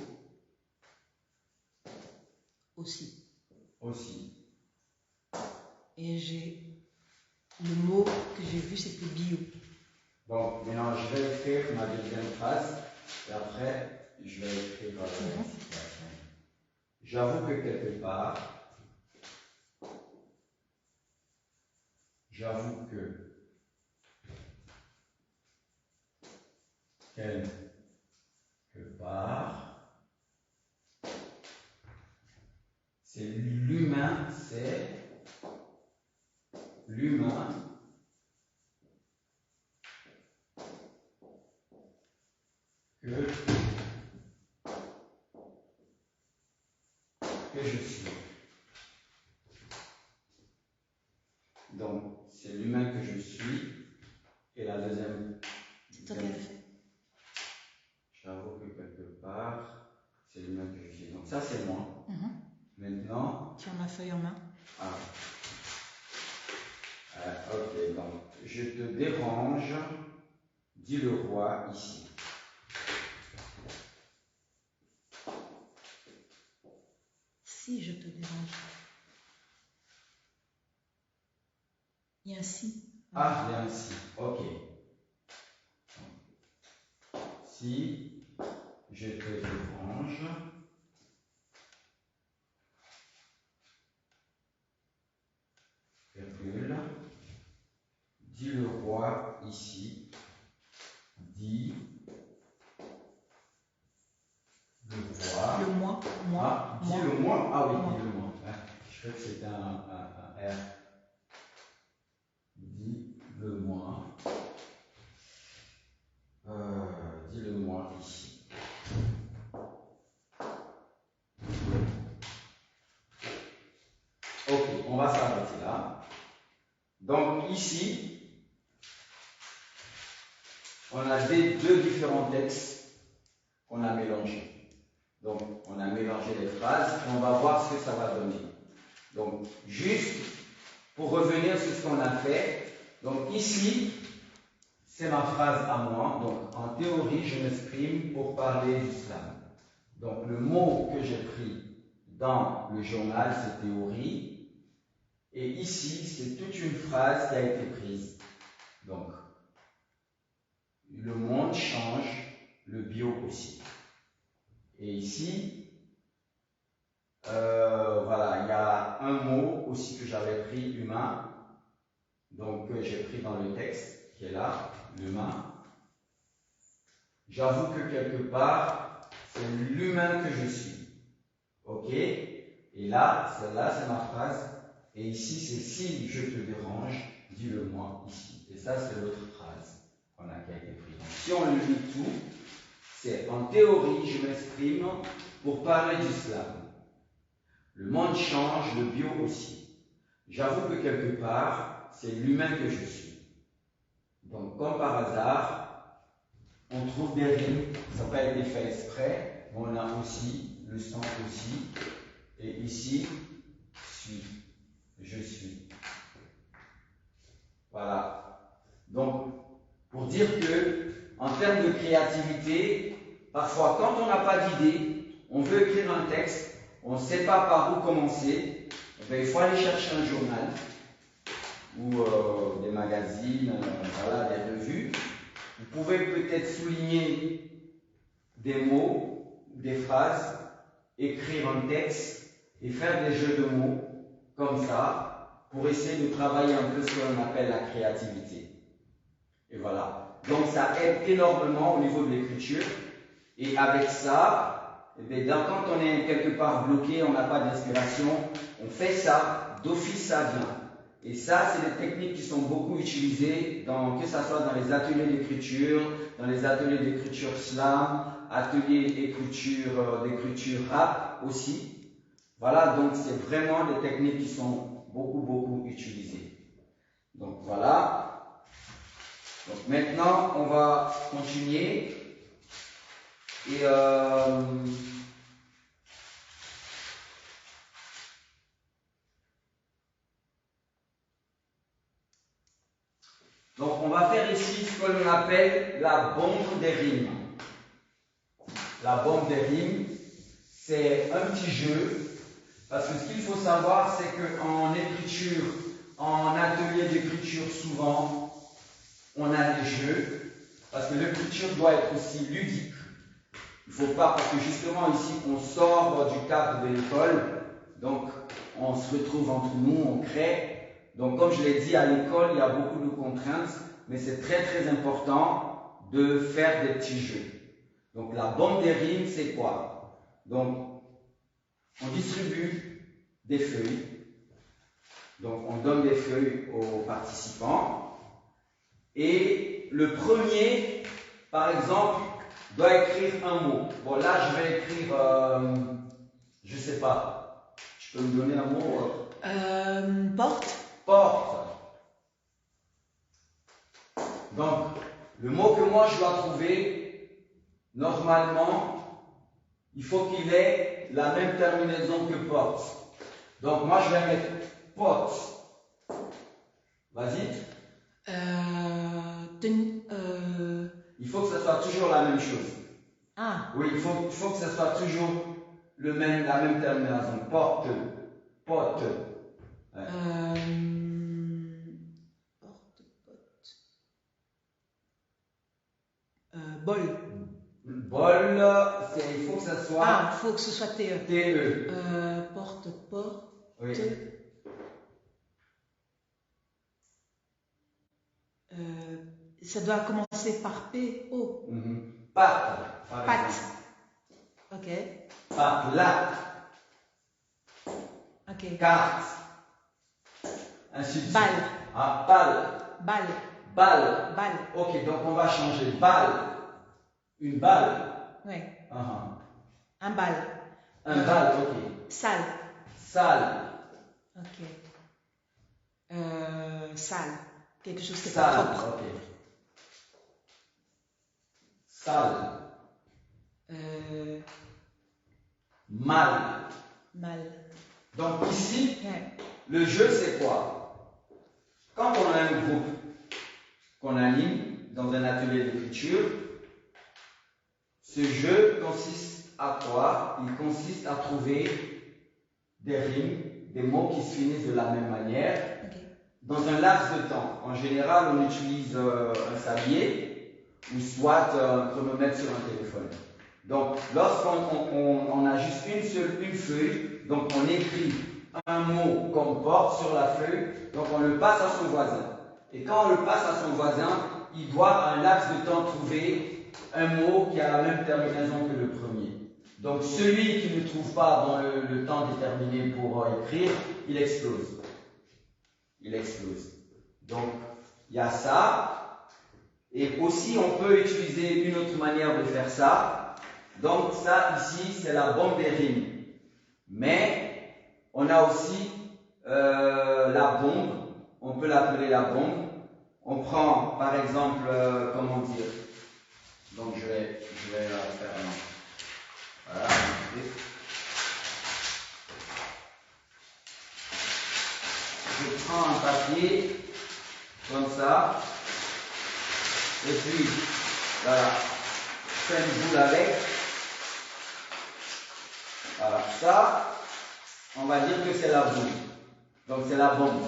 le mot que j'ai vu, c'était bio. Donc, maintenant, je vais écrire ma deuxième phrase et après, je vais écrire la situation. J'avoue que quelque part, c'est l'humain que je suis. Donc, c'est l'humain que je suis. Et la deuxième. C'est toi qui l'as fait. J'avoue que quelque part, c'est l'humain que je suis. Donc, ça, c'est moi. Maintenant. Tu as ma feuille en main. Ok, donc, je te dérange, dit le roi ici. Si je te dérange. Il y a un si. Il y a un si. Ok. Si je te dérange, virgule, dit le roi ici, dit le roi. Le moi. Dis le moi. Ah oui, dis le moi. Je crois que c'était un R. Dis le moi. Dis le moi ici. Ok, on va s'arrêter là. Donc ici, on a deux différents textes qu'on a mélangés. Donc on a mélangé les phrases et on va voir ce que ça va donner. Donc juste pour revenir sur ce qu'on a fait, donc ici, c'est ma phrase à moi. Donc en théorie, je m'exprime pour parler d'islam. Donc le mot que j'ai pris dans le journal, c'est théorie. Et ici, c'est toute une phrase qui a été prise. Donc, le monde change, le bio aussi. Et ici, voilà, il y a un mot aussi que j'avais pris, humain. Donc, que j'ai pris dans le texte, qui est là, l'humain. J'avoue que quelque part, c'est l'humain que je suis. Ok? Et là, celle-là, c'est ma phrase. Et ici, c'est si je te dérange, dis-le-moi ici. Et ça, c'est l'autre phrase qu'on a qui a été prise. Donc, si on le lit tout, c'est en théorie, je m'exprime pour parler d'islam. Le monde change, le bio aussi. J'avoue que quelque part, c'est l'humain que je suis. Donc, comme par hasard, on trouve des rimes, ça n'a pas été fait exprès, mais on a aussi le son aussi. Et ici, suis. Je suis. Voilà. Donc, pour dire que, en termes de créativité, parfois, quand on n'a pas d'idée, on veut écrire un texte, on ne sait pas par où commencer, il faut aller chercher un journal ou des magazines, voilà, des revues. Vous pouvez peut-être souligner des mots, des phrases, écrire un texte et faire des jeux de mots comme ça pour essayer de travailler un peu ce qu'on appelle la créativité. Et voilà. Donc ça aide énormément au niveau de l'écriture. Et avec ça, quand on est quelque part bloqué, on n'a pas d'inspiration, on fait ça, d'office ça vient. Et ça, c'est des techniques qui sont beaucoup utilisées, que ce soit dans les ateliers d'écriture, dans les ateliers d'écriture slam, ateliers d'écriture rap aussi. Voilà, donc c'est vraiment des techniques qui sont beaucoup utilisées. Donc voilà. Donc maintenant, on va continuer. Et donc on va faire ici ce que l'on appelle la bombe des rimes. La bombe des rimes, c'est un petit jeu, parce que ce qu'il faut savoir, c'est qu'en écriture, en atelier d'écriture, souvent, on a des jeux, parce que l'écriture doit être aussi ludique. Il ne faut pas, parce que justement ici, on sort du cadre de l'école, donc on se retrouve entre nous, on crée. Donc comme je l'ai dit, à l'école, il y a beaucoup de contraintes, mais c'est très très important de faire des petits jeux. Donc la bombe des rimes, c'est quoi? Donc on distribue des feuilles. Donc on donne des feuilles aux participants. Et le premier, par exemple, doit écrire un mot. Bon là, je vais écrire, je ne sais pas. Tu peux me donner un mot? Porte. Porte. Donc, le mot que moi je dois trouver, normalement, il faut qu'il ait la même terminaison que porte. Donc, moi je vais mettre porte. Vas-y. Il faut que ce soit toujours la même chose. Ah. Oui, il faut que ce soit toujours la même terminaison. Porte. Porte. Ouais. Bol. Bol, il faut que ce soit... Ah, il faut que ce soit TE. TE. Porte. Oui. Ça doit commencer par P, O. Patte. Patte. Ok. Patte, là. Ok. Carte. Ainsi de suite. Balle. Ah, balle. Balle. Balle. Balle. Ok, donc on va changer. Balle. Une balle. Oui. Un bal. Un bal, ok. Salle. Salle. Ok. Salle. Quelque chose qui est Salle, pas propre. ok. Salle. Mal. Mal. Donc ici, Ouais. le jeu c'est quoi? Quand on a un groupe qu'on anime dans un atelier d'écriture, ce jeu consiste à quoi? Il consiste à trouver des rimes, des mots qui se finissent de la même manière, dans un laps de temps. En général, on utilise un sablier ou soit un chronomètre sur un téléphone. Donc, lorsqu'on a juste une feuille, donc on écrit un mot qu'on porte sur la feuille, donc on le passe à son voisin. Et quand on le passe à son voisin, il doit, un laps de temps, trouver un mot qui a la même terminaison que le premier. Donc, celui qui ne trouve pas dans le temps déterminé pour écrire, il explose. Il explose. Donc, il y a ça. Et aussi, on peut utiliser une autre manière de faire ça. Donc, ça, ici, c'est la bombe des rimes. Mais, on a aussi la bombe. On peut l'appeler la bombe. On prend, par exemple, comment dire. Donc, je vais la faire maintenant. Voilà. Je prends un papier, comme ça, et puis, voilà, je fais une boule avec. Voilà, ça, on va dire que c'est la boule. Donc, c'est la bombe.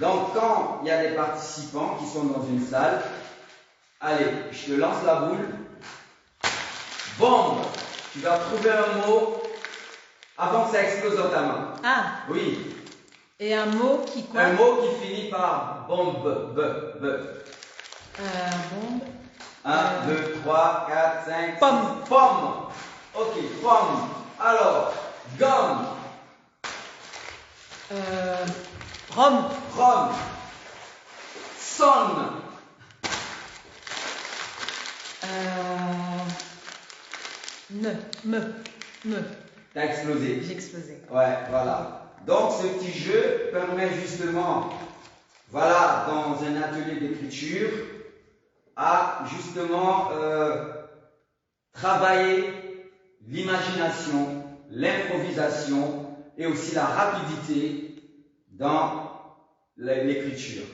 Donc, quand il y a des participants qui sont dans une salle, allez, je te lance la boule. Bombe! Tu vas trouver un mot avant que ça explose dans ta main. Ah! Oui. Et un mot qui quoi? Un mot qui finit par bombe, b. Bombe. 1, 2, 3, 4, 5, Pomme. 6. Pomme. Ok, pomme. Alors, gomme. Rome. Rome. Sonne. Me. T'as explosé. J'ai explosé. Ouais, voilà. Donc, ce petit jeu permet justement, voilà, dans un atelier d'écriture, à justement travailler l'imagination, l'improvisation et aussi la rapidité dans l'écriture.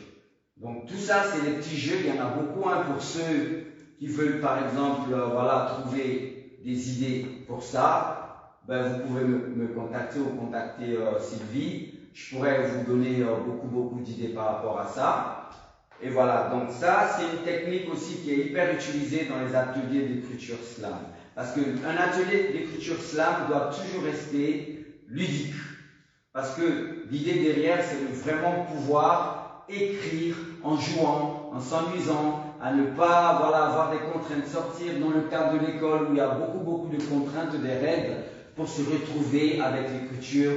Donc tout ça, c'est des petits jeux. Il y en a beaucoup pour ceux qui veulent, par exemple, voilà, trouver des idées pour ça. Ben, vous pouvez me contacter ou contacter Sylvie. Je pourrais vous donner beaucoup d'idées par rapport à ça. Et voilà, donc ça, c'est une technique aussi qui est hyper utilisée dans les ateliers d'écriture slam. Parce qu'un atelier d'écriture slam doit toujours rester ludique. Parce que l'idée derrière, c'est de vraiment pouvoir écrire en jouant, en s'amusant, à ne pas avoir des contraintes, sortir dans le cadre de l'école où il y a beaucoup de contraintes, des règles, pour se retrouver avec l'écriture.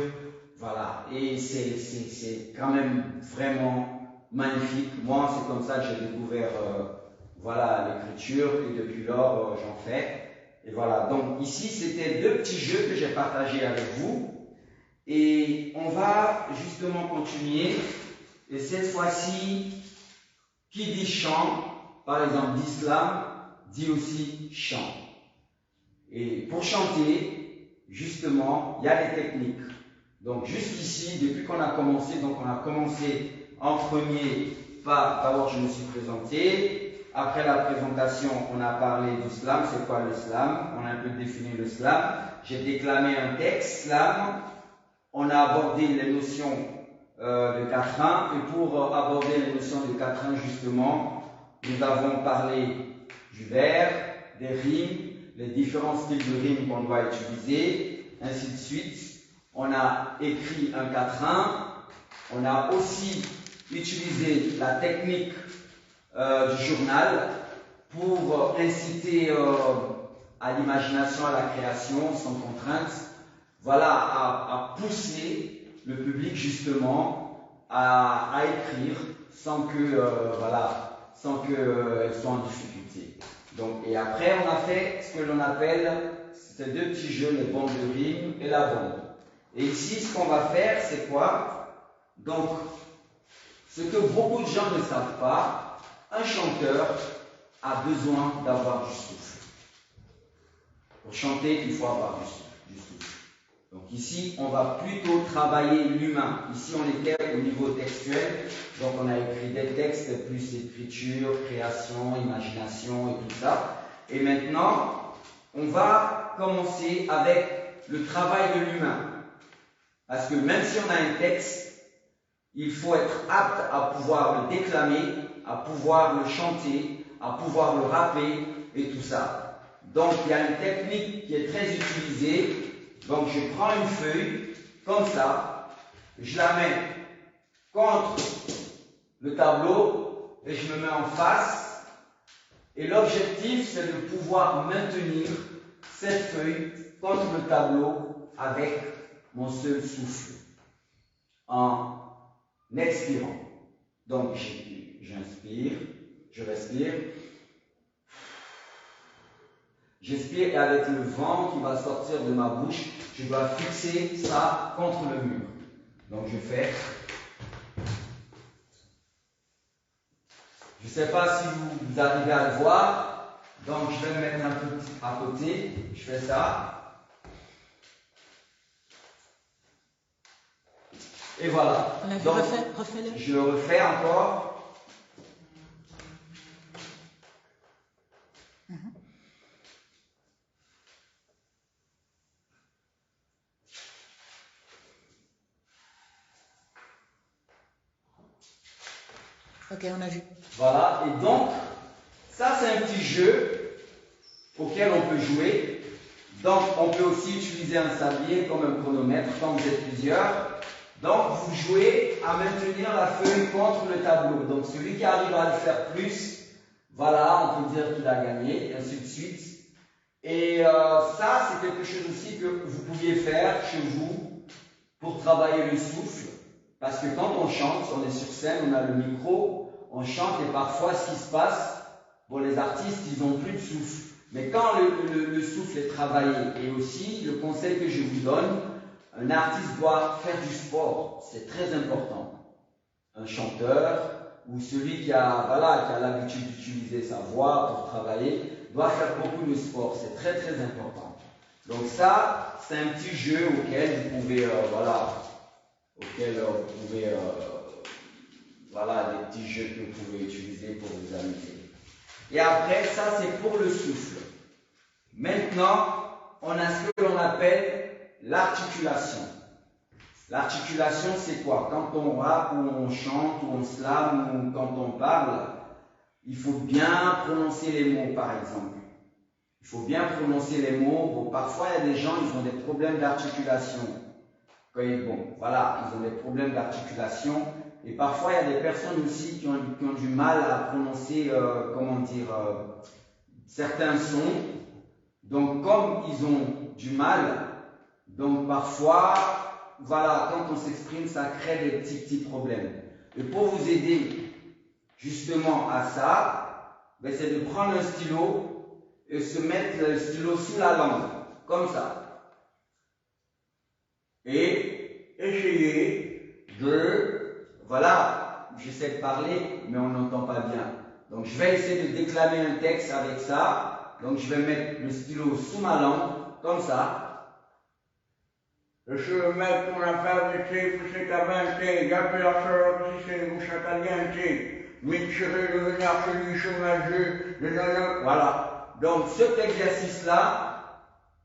Voilà, et c'est quand même vraiment magnifique. Moi, c'est comme ça que j'ai découvert l'écriture, et depuis lors, j'en fais. Et voilà, donc ici, c'était 2 petits jeux que j'ai partagés avec vous. Et on va justement continuer. Et cette fois-ci, qui dit chant, par exemple d'islam, dit aussi chant. Et pour chanter, justement, il y a des techniques. Donc jusqu'ici, depuis qu'on a commencé, en premier par, d'abord je me suis présenté, après la présentation, on a parlé du slam, c'est quoi le slam, on a un peu défini le slam, j'ai déclamé un texte slam, on a abordé les notions de quatrain, et pour aborder les notions de quatrain justement, nous avons parlé du vers, des rimes, les différents styles de rimes qu'on doit utiliser, ainsi de suite. On a écrit un quatrain, on a aussi utilisé la technique du journal pour inciter à l'imagination, à la création, sans contrainte, à pousser le public justement à écrire sans qu'elle soit en difficulté. Donc, et après, on a fait ce que l'on appelle ces 2 petits jeux, les bandes de rimes et la bande. Et ici, ce qu'on va faire, c'est quoi? Donc, ce que beaucoup de gens ne savent pas, un chanteur a besoin d'avoir du souffle. Pour chanter, il faut avoir du souffle. Donc ici, on va plutôt travailler l'humain. Ici, on était au niveau textuel, donc on a écrit des textes, plus écriture, création, imagination et tout ça. Et maintenant, on va commencer avec le travail de l'humain. Parce que même si on a un texte, il faut être apte à pouvoir le déclamer, à pouvoir le chanter, à pouvoir le rapper et tout ça. Donc il y a une technique qui est très utilisée. Donc je prends une feuille comme ça, je la mets contre le tableau et je me mets en face. Et l'objectif, c'est de pouvoir maintenir cette feuille contre le tableau avec mon seul souffle, en expirant. Donc, j'inspire, je respire, j'expire et avec le vent qui va sortir de ma bouche, je dois fixer ça contre le mur. Donc, je fais. Je ne sais pas si vous arrivez à le voir, donc je vais me mettre un peu à côté, je fais ça. Et voilà. Donc, refais-le. je le refais encore. Ok, on a vu. Voilà. Et donc, ça c'est un petit jeu auquel on peut jouer. Donc, on peut aussi utiliser un sablier comme un chronomètre quand vous êtes plusieurs. Donc, vous jouez à maintenir la feuille contre le tableau. Donc, celui qui arrive à le faire plus, voilà, on peut dire qu'il a gagné, et ainsi de suite. Et ça, c'est quelque chose aussi que vous pouviez faire chez vous pour travailler le souffle. Parce que quand on chante, on est sur scène, on a le micro, on chante et parfois ce qui se passe, bon, les artistes, ils n'ont plus de souffle. Mais quand le souffle est travaillé, et aussi, le conseil que je vous donne, un artiste doit faire du sport, c'est très important. Un chanteur ou celui qui a l'habitude d'utiliser sa voix pour travailler doit faire beaucoup de sport, c'est très très important. Donc ça, c'est un petit jeu auquel vous pouvez, des petits jeux que vous pouvez utiliser pour vous amuser. Et après, ça c'est pour le souffle. Maintenant, on a ce que l'on appelle l'articulation. L'articulation, c'est quoi? Quand on rappe, ou on chante, ou on slame, ou quand on parle, il faut bien prononcer les mots, par exemple. Il faut bien prononcer les mots. Bon, parfois, il y a des gens, ils ont des problèmes d'articulation. Bon, voilà, ils ont des problèmes d'articulation. Et parfois, il y a des personnes aussi qui ont du mal à prononcer, comment dire, certains sons. Donc, comme ils ont du mal, donc parfois, voilà, quand on s'exprime, ça crée des petits problèmes. Et pour vous aider justement à ça, ben, c'est de prendre un stylo et se mettre le stylo sous la langue, comme ça. Et essayer de, voilà, j'essaie de parler, mais on n'entend pas bien. Donc je vais essayer de déclamer un texte avec ça. Donc je vais mettre le stylo sous ma langue, comme ça. Je metto una parte pubblicamente già per la sua bouche caliente, mincere le venir celui chômageux, voilà. Donc cet exercice-là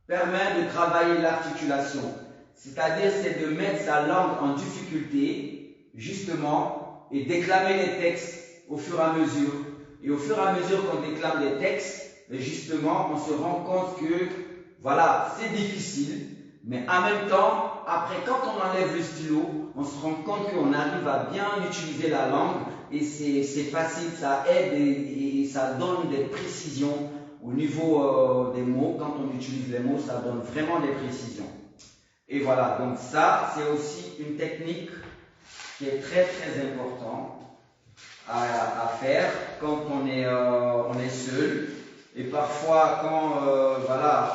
permet de travailler l'articulation. C'est-à-dire, c'est de mettre sa langue en difficulté, justement, et déclamer les textes au fur et à mesure. Et au fur et à mesure qu'on déclame les textes, justement, on se rend compte que, voilà, c'est difficile. Mais en même temps, après, quand on enlève le stylo, on se rend compte qu'on arrive à bien utiliser la langue et c'est facile, ça aide et ça donne des précisions au niveau des mots. Quand on utilise les mots, ça donne vraiment des précisions. Et voilà, donc ça, c'est aussi une technique qui est très importante à faire quand on est seul. Et parfois, quand voilà,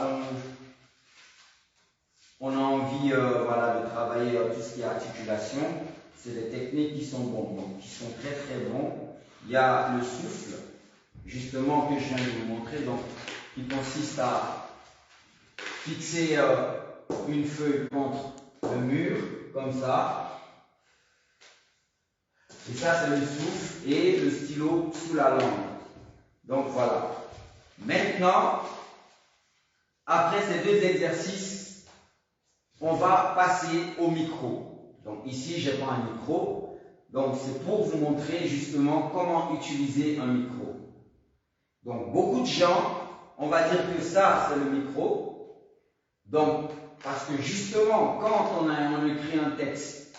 on a envie voilà, de travailler tout ce qui est articulation, c'est des techniques qui sont bonnes, donc qui sont très bons. Il y a le souffle, justement, que je viens de vous montrer, donc, qui consiste à fixer une feuille contre le mur, comme ça. Et ça, c'est le souffle et le stylo sous la langue. Donc voilà. Maintenant, après ces deux exercices, on va passer au micro. Donc ici, j'ai pas un micro. Donc c'est pour vous montrer justement comment utiliser un micro. Donc beaucoup de gens, on va dire que ça, c'est le micro. Donc, parce que justement, quand on écrit un texte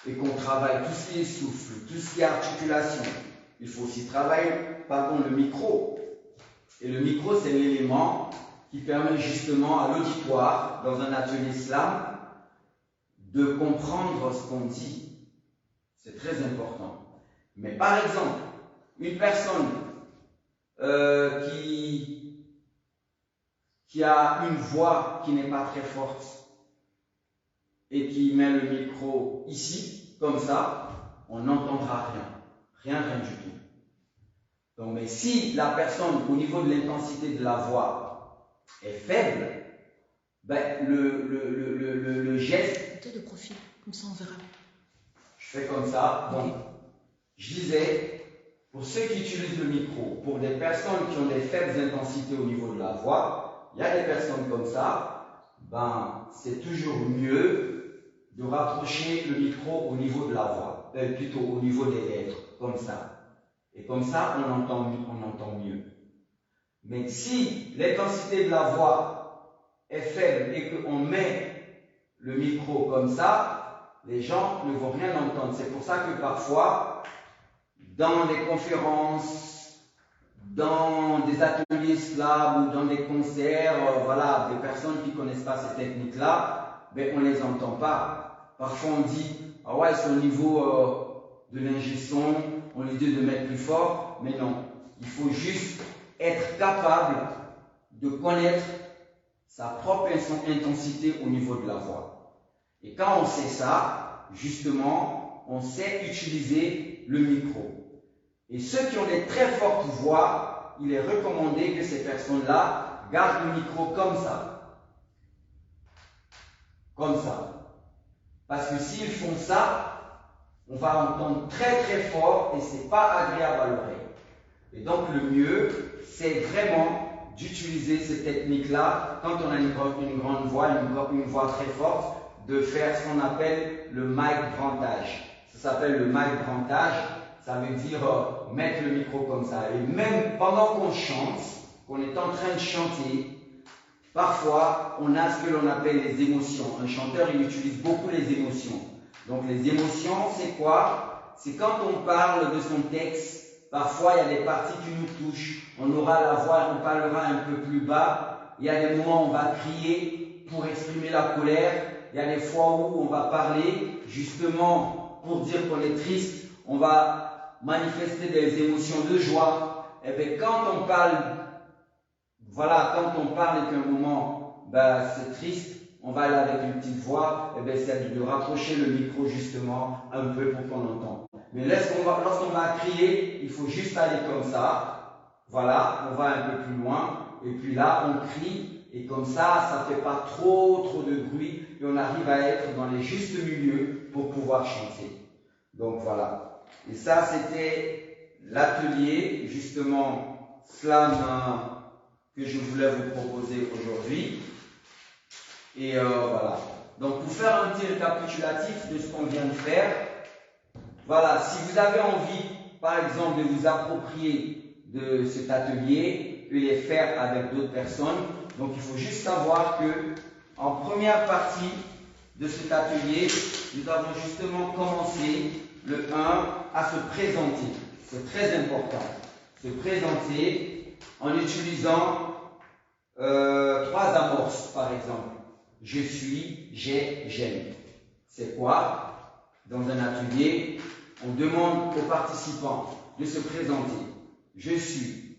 et qu'on travaille tout ce qui est souffle, tout ce qui est articulation, il faut aussi travailler, pardon, le micro. Et le micro, c'est l'élément qui permet justement à l'auditoire, dans un atelier slam, de comprendre ce qu'on dit. C'est très important. Mais par exemple, une personne qui a une voix qui n'est pas très forte et qui met le micro ici, comme ça, on n'entendra rien. Rien du tout. Donc, mais si la personne, au niveau de l'intensité de la voix, est faible, ben, le geste... de profil, comme ça on verra. Je fais comme ça. Donc, je disais, pour ceux qui utilisent le micro, pour des personnes qui ont des faibles intensités au niveau de la voix, il y a des personnes comme ça, ben, c'est toujours mieux de rapprocher le micro au niveau de la voix, plutôt au niveau des lèvres, comme ça. Et comme ça, on entend mieux. Mais si l'intensité de la voix est faible et qu'on met le micro comme ça, les gens ne vont rien entendre. C'est pour ça que parfois, dans des conférences, dans des ateliers slam ou dans des concerts, voilà, des personnes qui ne connaissent pas ces techniques-là, ben, on ne les entend pas. Parfois on dit, ah ouais, c'est au niveau de l'ingé son, on lui dit de mettre plus fort, mais non. Il faut juste être capable de connaître sa propre intensité au niveau de la voix. Et quand on sait ça, justement, on sait utiliser le micro. Et ceux qui ont des très fortes voix, il est recommandé que ces personnes-là gardent le micro comme ça. Comme ça. Parce que s'ils font ça, on va entendre très fort et c'est pas agréable à l'oreille. Et donc le mieux, c'est vraiment d'utiliser ces techniques-là quand on a une grande voix, une voix très forte, de faire ce qu'on appelle le mic brantage. Ça s'appelle le mic brantage, ça veut dire mettre le micro comme ça. Et même pendant qu'on chante, qu'on est en train de chanter, parfois on a ce que l'on appelle les émotions. Un chanteur, il utilise beaucoup les émotions. Donc les émotions, c'est quoi? C'est quand on parle de son texte, parfois il y a des parties qui nous touchent. On aura la voix, on parlera un peu plus bas. Il y a des moments où on va crier pour exprimer la colère. Il y a des fois où on va parler justement pour dire qu'on est triste. On va manifester des émotions de joie. Et bien quand on parle, voilà, quand on parle et qu'un moment, c'est triste, on va aller avec une petite voix, et bien c'est de rapprocher le micro justement un peu pour qu'on entende. Mais lorsqu'on va crier, il faut juste aller comme ça. Voilà, on va un peu plus loin. Et puis là, on crie. Et comme ça ne fait pas trop de bruit. Et on arrive à être dans les justes milieux pour pouvoir chanter. Donc voilà. Et ça, c'était l'atelier, justement, slam que je voulais vous proposer aujourd'hui. Et voilà. Donc pour faire un petit récapitulatif de ce qu'on vient de faire, voilà, si vous avez envie, par exemple, de vous approprier de cet atelier et les faire avec d'autres personnes, donc il faut juste savoir que en première partie de cet atelier, nous avons justement commencé le 1 à se présenter. C'est très important. Se présenter en utilisant 3 amorces, par exemple. Je suis, j'ai, j'aime. C'est quoi? Dans un atelier, on demande aux participants de se présenter. Je suis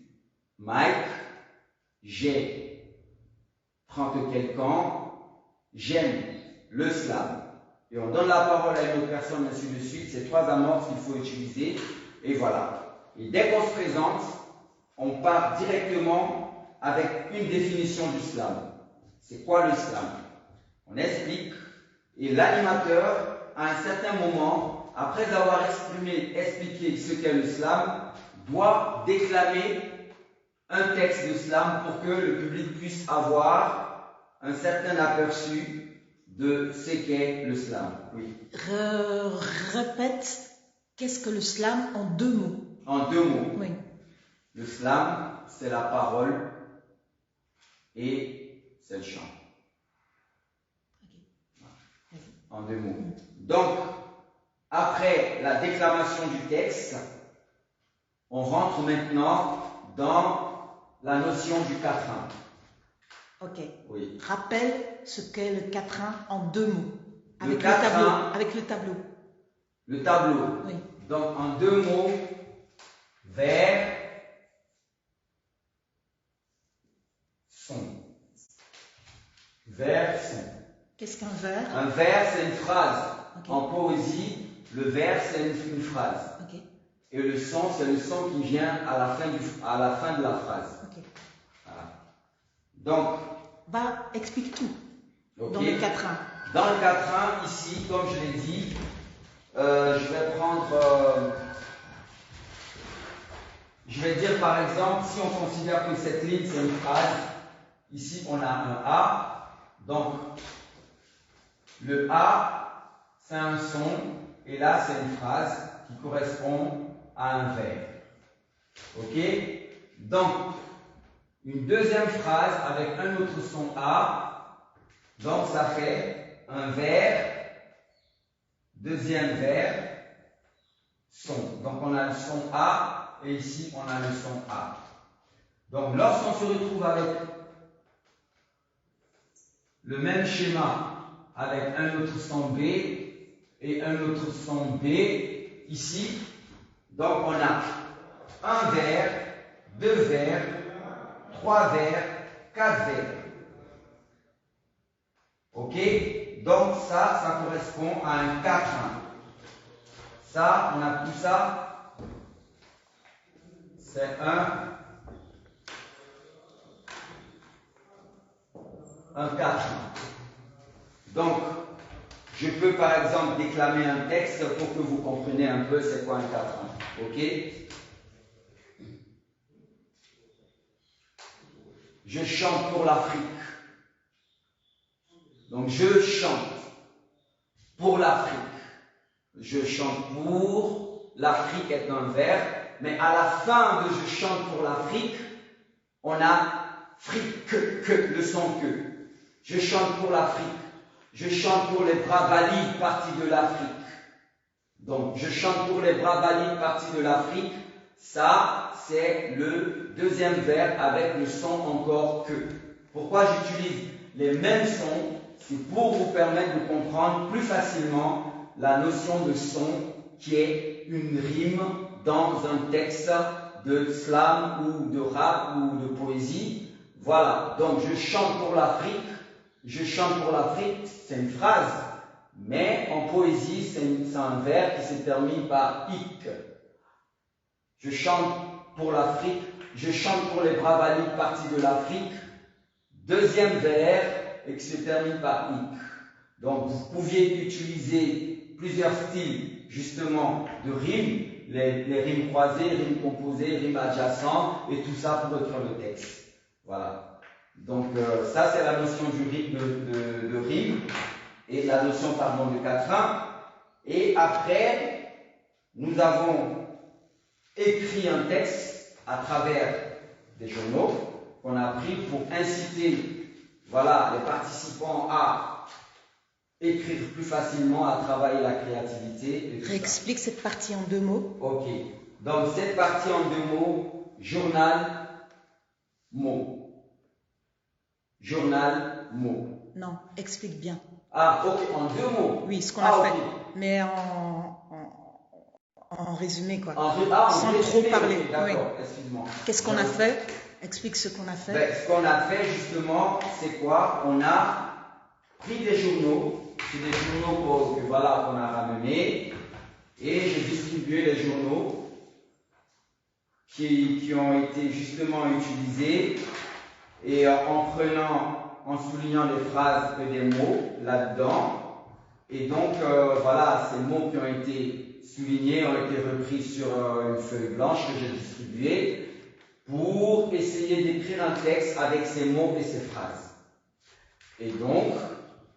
Mike, j'ai 30 quelque ans, j'aime le slam. Et on donne la parole à une autre personne, ainsi de suite. C'est 3 amorces qu'il faut utiliser. Et voilà. Et dès qu'on se présente, on part directement avec une définition du slam. C'est quoi le slam? On explique. Et l'animateur, à un certain moment, après avoir expliqué ce qu'est le slam, doit déclamer un texte de slam pour que le public puisse avoir un certain aperçu de ce qu'est le slam. Oui. Répète, qu'est-ce que le slam en 2 mots? En 2 mots. Oui. Le slam, c'est la parole et c'est le chant. Okay. En 2 mots. Donc, après la déclamation du texte, on rentre maintenant dans la notion du quatrain. Ok. Oui. Rappelle ce qu'est le quatrain en 2 mots. Le quatrain, avec le tableau. Le tableau. Oui. Donc, en 2 mots, vers, son. Vers, son. Qu'est-ce qu'un vers? Un vers, c'est une phrase. Okay. En poésie, le vers, c'est une phrase. Okay. Et le son, c'est le son qui vient à la fin de la phrase. Okay. Voilà. Donc, explique tout. okay. Dans le quatrain. Dans le quatrain, ici, comme je l'ai dit, je vais dire par exemple, si on considère que cette ligne c'est une phrase, ici on a un A, donc le A c'est un son, et là c'est une phrase qui correspond à un vers. Ok? Donc, une deuxième phrase avec un autre son A, donc ça fait un vers, deuxième vers, son. Donc on a le son A et ici on a le son A. Donc lorsqu'on se retrouve avec le même schéma avec un autre son B et un autre son B, ici, donc on a un vers, 2 vers, 3 vers, 4 vers. Ok? Donc ça correspond à un quatrain. Ça, on a tout ça, c'est un quatrain. Donc, je peux par exemple déclamer un texte pour que vous compreniez un peu c'est quoi un quatrain. Ok? Je chante pour l'Afrique. Donc je chante. pour l'Afrique. Je chante pour l'Afrique est un vers, mais à la fin de je chante pour l'Afrique, on a fric, le son que. Je chante pour l'Afrique. Je chante pour les bras valides partis de l'Afrique. Donc, je chante pour les bras valides partis de l'Afrique. Ça, c'est le deuxième vers avec le son encore que. Pourquoi j'utilise les mêmes sons? C'est pour vous permettre de comprendre plus facilement la notion de son qui est une rime dans un texte de slam ou de rap ou de poésie. Voilà, donc je chante pour l'Afrique. Je chante pour l'Afrique, c'est une phrase, mais en poésie, c'est un vers qui se termine par ik. Je chante pour l'Afrique, je chante pour les bras valides partis de l'Afrique. Deuxième vers, et qui se termine par ik. Donc, vous pouviez utiliser plusieurs styles, justement, de rimes, les rimes croisées, rimes composées, rimes adjacentes, et tout ça pour écrire le texte. Voilà. Donc, ça, c'est la notion de rime, et la notion, pardon, de quatrain. Et après, nous avons écrit un texte à travers des journaux qu'on a pris pour inciter, voilà, les participants à écrire plus facilement, à travailler la créativité. Réexplique cette partie en 2 mots. Ok. Donc, cette partie en 2 mots, journal, mot. Journal, mot. Non, explique bien. Ah, ok, en 2 mots. Oui, ce qu'on a fait. Ok. Mais en résumé, quoi. Sans trop parler. Okay, d'accord, Oui. excuse-moi. Qu'est-ce qu'on a fait? Explique ce qu'on a fait. Ben, ce qu'on a fait, justement, c'est quoi? On a pris des journaux. C'est des journaux qu'on a ramenés. Et j'ai distribué les journaux qui ont été justement utilisés. Et en soulignant des phrases et des mots là-dedans. Et donc, voilà, ces mots qui ont été soulignés ont été repris sur une feuille blanche que j'ai distribuée pour essayer d'écrire un texte avec ces mots et ces phrases. Et donc,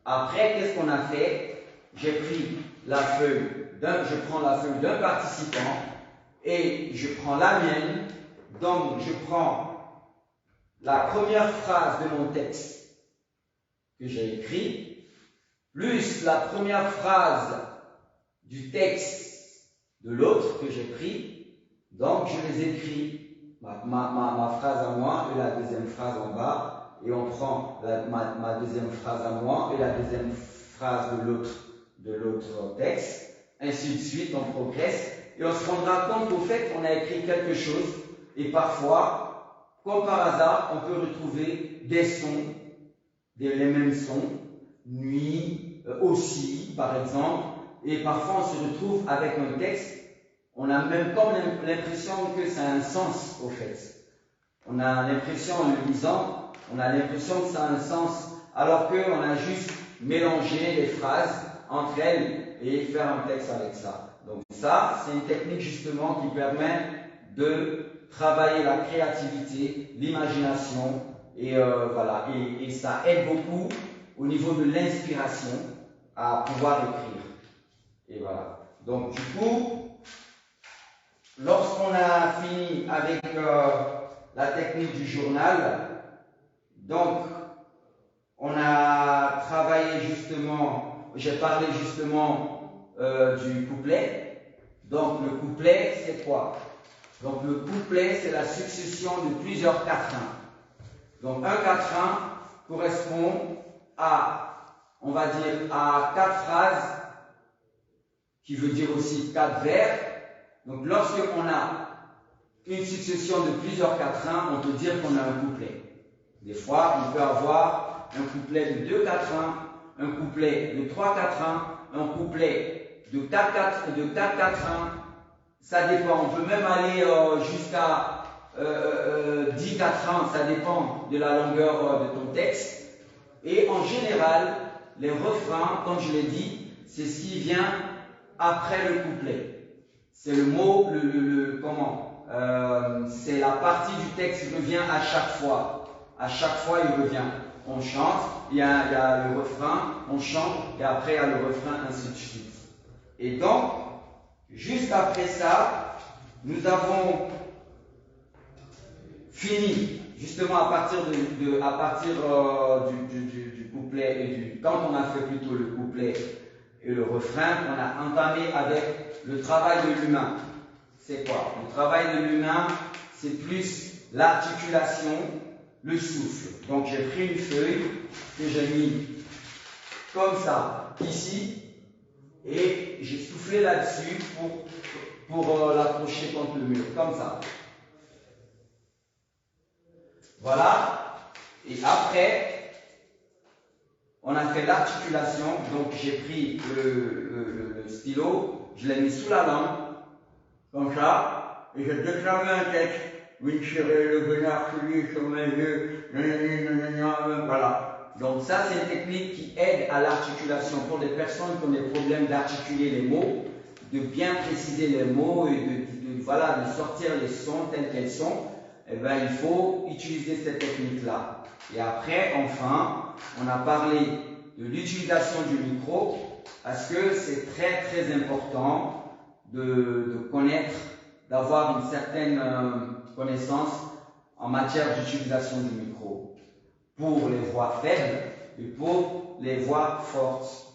après, qu'est-ce qu'on a fait? J'ai pris je prends la feuille d'un participant et je prends la mienne. Donc, je prends la première phrase de mon texte que j'ai écrit, plus la première phrase du texte de l'autre que j'ai pris. Donc, je les écris, ma phrase à moi et la deuxième phrase en bas, et on prend ma deuxième phrase à moi et la deuxième phrase de l'autre texte. Ainsi de suite, on progresse et on se rendra compte au fait qu'on a écrit quelque chose et parfois, comme par hasard, on peut retrouver des sons, les mêmes sons, nuit, aussi, par exemple, et parfois on se retrouve avec un texte, on a même comme l'impression que ça a un sens, au fait. On a l'impression, en le lisant, on a l'impression que ça a un sens, alors qu'on a juste mélangé les phrases entre elles et faire un texte avec ça. Donc ça, c'est une technique justement qui permet de travailler la créativité, l'imagination, et voilà, et ça aide beaucoup au niveau de l'inspiration à pouvoir écrire. Et voilà. Donc du coup, lorsqu'on a fini avec la technique du journal, donc on a travaillé justement, j'ai parlé justement du couplet. Donc le couplet, c'est quoi? Donc le couplet, c'est la succession de plusieurs quatrains. Donc un quatrain correspond à, on va dire, à 4 phrases, qui veut dire aussi 4 vers. Donc lorsqu'on a une succession de plusieurs quatrains, on peut dire qu'on a un couplet. Des fois, on peut avoir un couplet de 2 quatrains, un couplet de 3 quatrains, un couplet de 4 quatrains. Ça dépend. On peut même aller jusqu'à 10 quatrains. Ça dépend de la longueur de ton texte. Et en général, les refrains, comme je l'ai dit, c'est ce qui vient après le couplet. C'est le mot, c'est la partie du texte qui revient à chaque fois. À chaque fois, il revient. on chante, il y a le refrain, on chante, et après il y a le refrain, ainsi de suite. Et donc, juste après ça, nous avons fini, justement à partir du couplet, et quand on a fait plutôt le couplet et le refrain, on a entamé avec le travail de l'humain. C'est quoi? Le travail de l'humain, c'est plus l'articulation, le souffle. Donc j'ai pris une feuille que j'ai mis comme ça, ici, et j'ai soufflé là-dessus pour l'accrocher contre le mur, comme ça. Voilà. Et après, on a fait l'articulation. Donc j'ai pris le stylo, je l'ai mis sous la langue, comme ça, et j'ai déclamé un texte. Winchiré, le venard soulier sur mes yeux, voilà. Donc ça, c'est une technique qui aide à l'articulation pour des personnes qui ont des problèmes d'articuler les mots, de bien préciser les mots et de sortir les sons tels qu'ils sont. Eh bien, il faut utiliser cette technique-là. Et après, enfin, on a parlé de l'utilisation du micro, parce que c'est très très important de connaître, d'avoir une certaine connaissance en matière d'utilisation du micro pour les voix faibles et pour les voix fortes.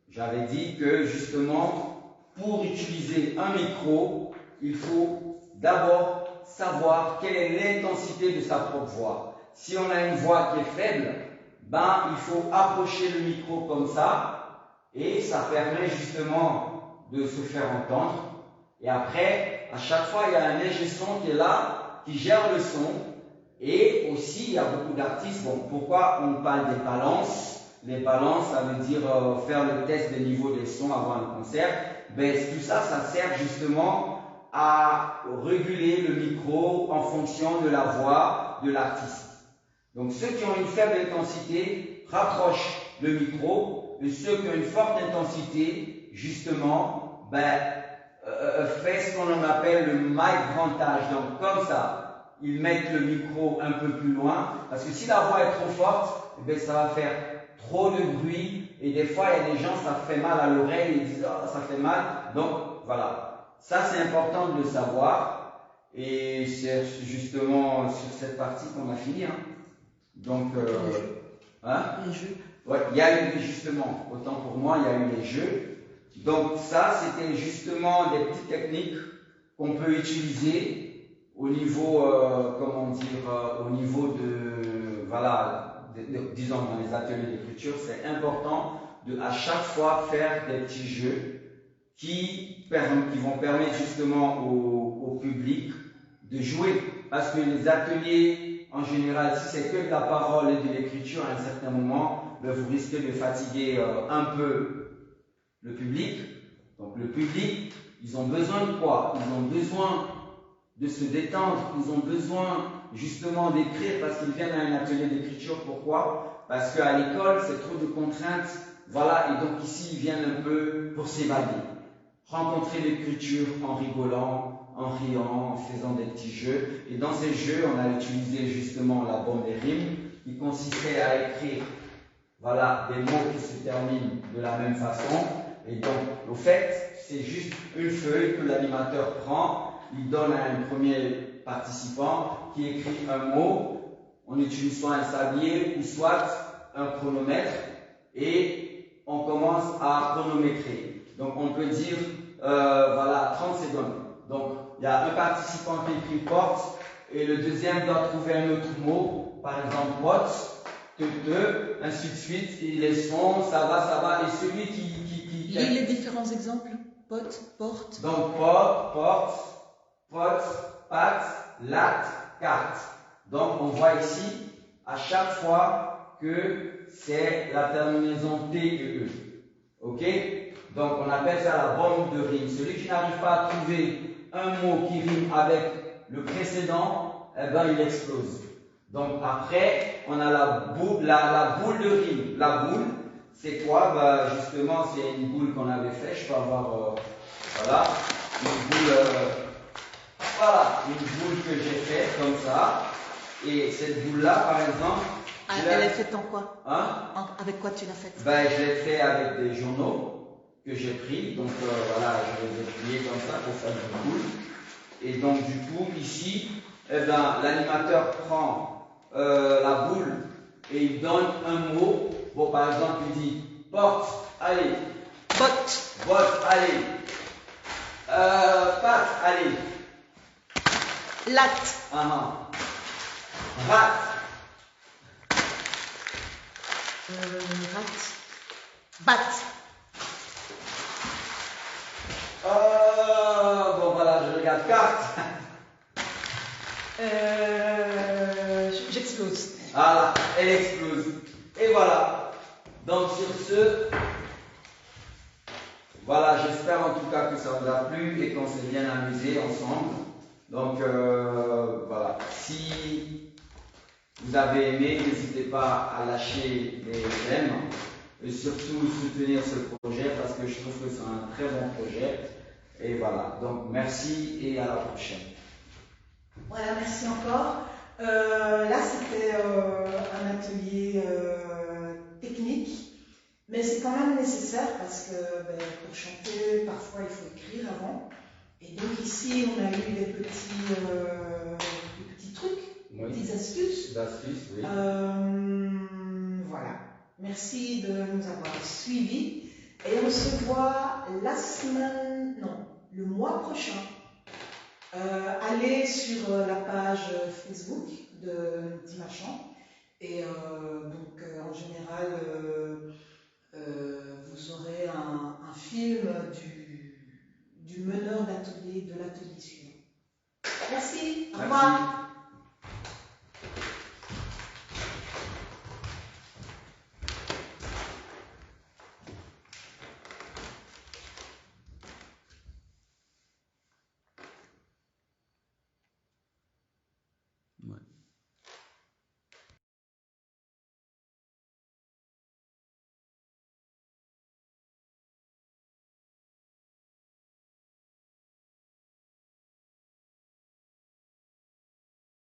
J'avais dit que justement, pour utiliser un micro, il faut d'abord savoir quelle est l'intensité de sa propre voix. Si on a une voix qui est faible, ben, il faut approcher le micro comme ça et ça permet justement de se faire entendre. Et après, à chaque fois, il y a un ingé son qui est là, qui gère le son. Et aussi, il y a beaucoup d'artistes. Bon, pourquoi on parle des balances? Les balances, ça veut dire faire le test des niveaux des sons avant un concert. Ben, tout ça, ça sert justement à réguler le micro en fonction de la voix de l'artiste. Donc, ceux qui ont une faible intensité rapprochent le micro, et ceux qui ont une forte intensité, justement, fait ce qu'on appelle le mic-grantage. Donc, comme ça, ils mettent le micro un peu plus loin, parce que si la voix est trop forte, eh ça va faire trop de bruit, et des fois, il y a des gens, ça fait mal à l'oreille, ils disent, oh, ça fait mal. Donc, voilà. Ça, c'est important de le savoir, et c'est justement sur cette partie qu'on a fini. Hein. Donc, les jeux. Ouais, il y a eu justement, autant pour moi, il y a eu les jeux. Donc ça, c'était justement des petites techniques qu'on peut utiliser au niveau, au niveau de, disons dans les ateliers d'écriture. C'est important de à chaque fois faire des petits jeux qui vont permettre justement au public de jouer. Parce que les ateliers, en général, si c'est que de la parole et de l'écriture à un certain moment, vous risquez de fatiguer un peu le public. Donc le public, ils ont besoin de quoi? Ils ont besoin de se détendre, ils ont besoin justement d'écrire parce qu'ils viennent à un atelier d'écriture. Pourquoi? Parce qu'à l'école, c'est trop de contraintes. Voilà, et donc ici, ils viennent un peu pour s'évader. Rencontrer l'écriture en rigolant, en riant, en faisant des petits jeux. Et dans ces jeux, on a utilisé justement la bombe des rimes qui consistait à écrire des mots qui se terminent de la même façon. Et donc, au fait, c'est juste une feuille que l'animateur prend, il donne à un premier participant qui écrit un mot. On utilise soit un sablier ou soit un chronomètre et on commence à chronométrer. Donc, on peut dire, 30 secondes. Donc, il y a un participant qui écrit porte et le deuxième doit trouver un autre mot, par exemple pote, ainsi de suite, et les sons, ça va, et celui qui Lis les différents exemples. Pote, porte. Donc, porte, patte, latte, carte. Donc, on voit ici, à chaque fois, que c'est la terminaison T et E. Ok? Donc, on appelle ça la bombe de rime. Celui qui n'arrive pas à trouver un mot qui rime avec le précédent, il explose. Donc après, on a la boule de rime. La boule, c'est quoi? Justement, c'est une boule qu'on avait fait. Je peux avoir, une boule que j'ai faite comme ça. Et cette boule-là, par exemple, Elle est faite en quoi? Hein? Avec quoi tu l'as faite? Ben, je l'ai fait avec des journaux que j'ai pris. Donc voilà, je les ai pliés comme ça pour faire du boule. Et donc du coup, ici, eh ben, l'animateur prend la boule et il donne un mot. Bon, par exemple, il dit porte, allez. Botte. Botte, allez. Patte, allez. Latte. Rate. Rate. Batte. Bon, voilà, je regarde carte. J'explose. Voilà, elle explose. Et voilà. Donc sur ce, voilà, j'espère en tout cas que ça vous a plu et qu'on s'est bien amusé ensemble. Donc voilà, si vous avez aimé, n'hésitez pas à lâcher des j'aime et surtout soutenir ce projet parce que je trouve que c'est un très bon projet. Et voilà, donc merci et à la prochaine. Voilà, merci encore. Là, c'était un atelier technique, mais c'est quand même nécessaire parce que pour chanter, parfois il faut écrire avant. Et donc ici, on a eu des petits trucs, Oui. des petites astuces. D'astuces, oui. Voilà. Merci de nous avoir suivis. Et on se voit le mois prochain. Allez sur la page Facebook de Petit Machin. Et donc, en général, vous aurez un film du meneur d'atelier, de l'atelier suivant. Merci. Au revoir.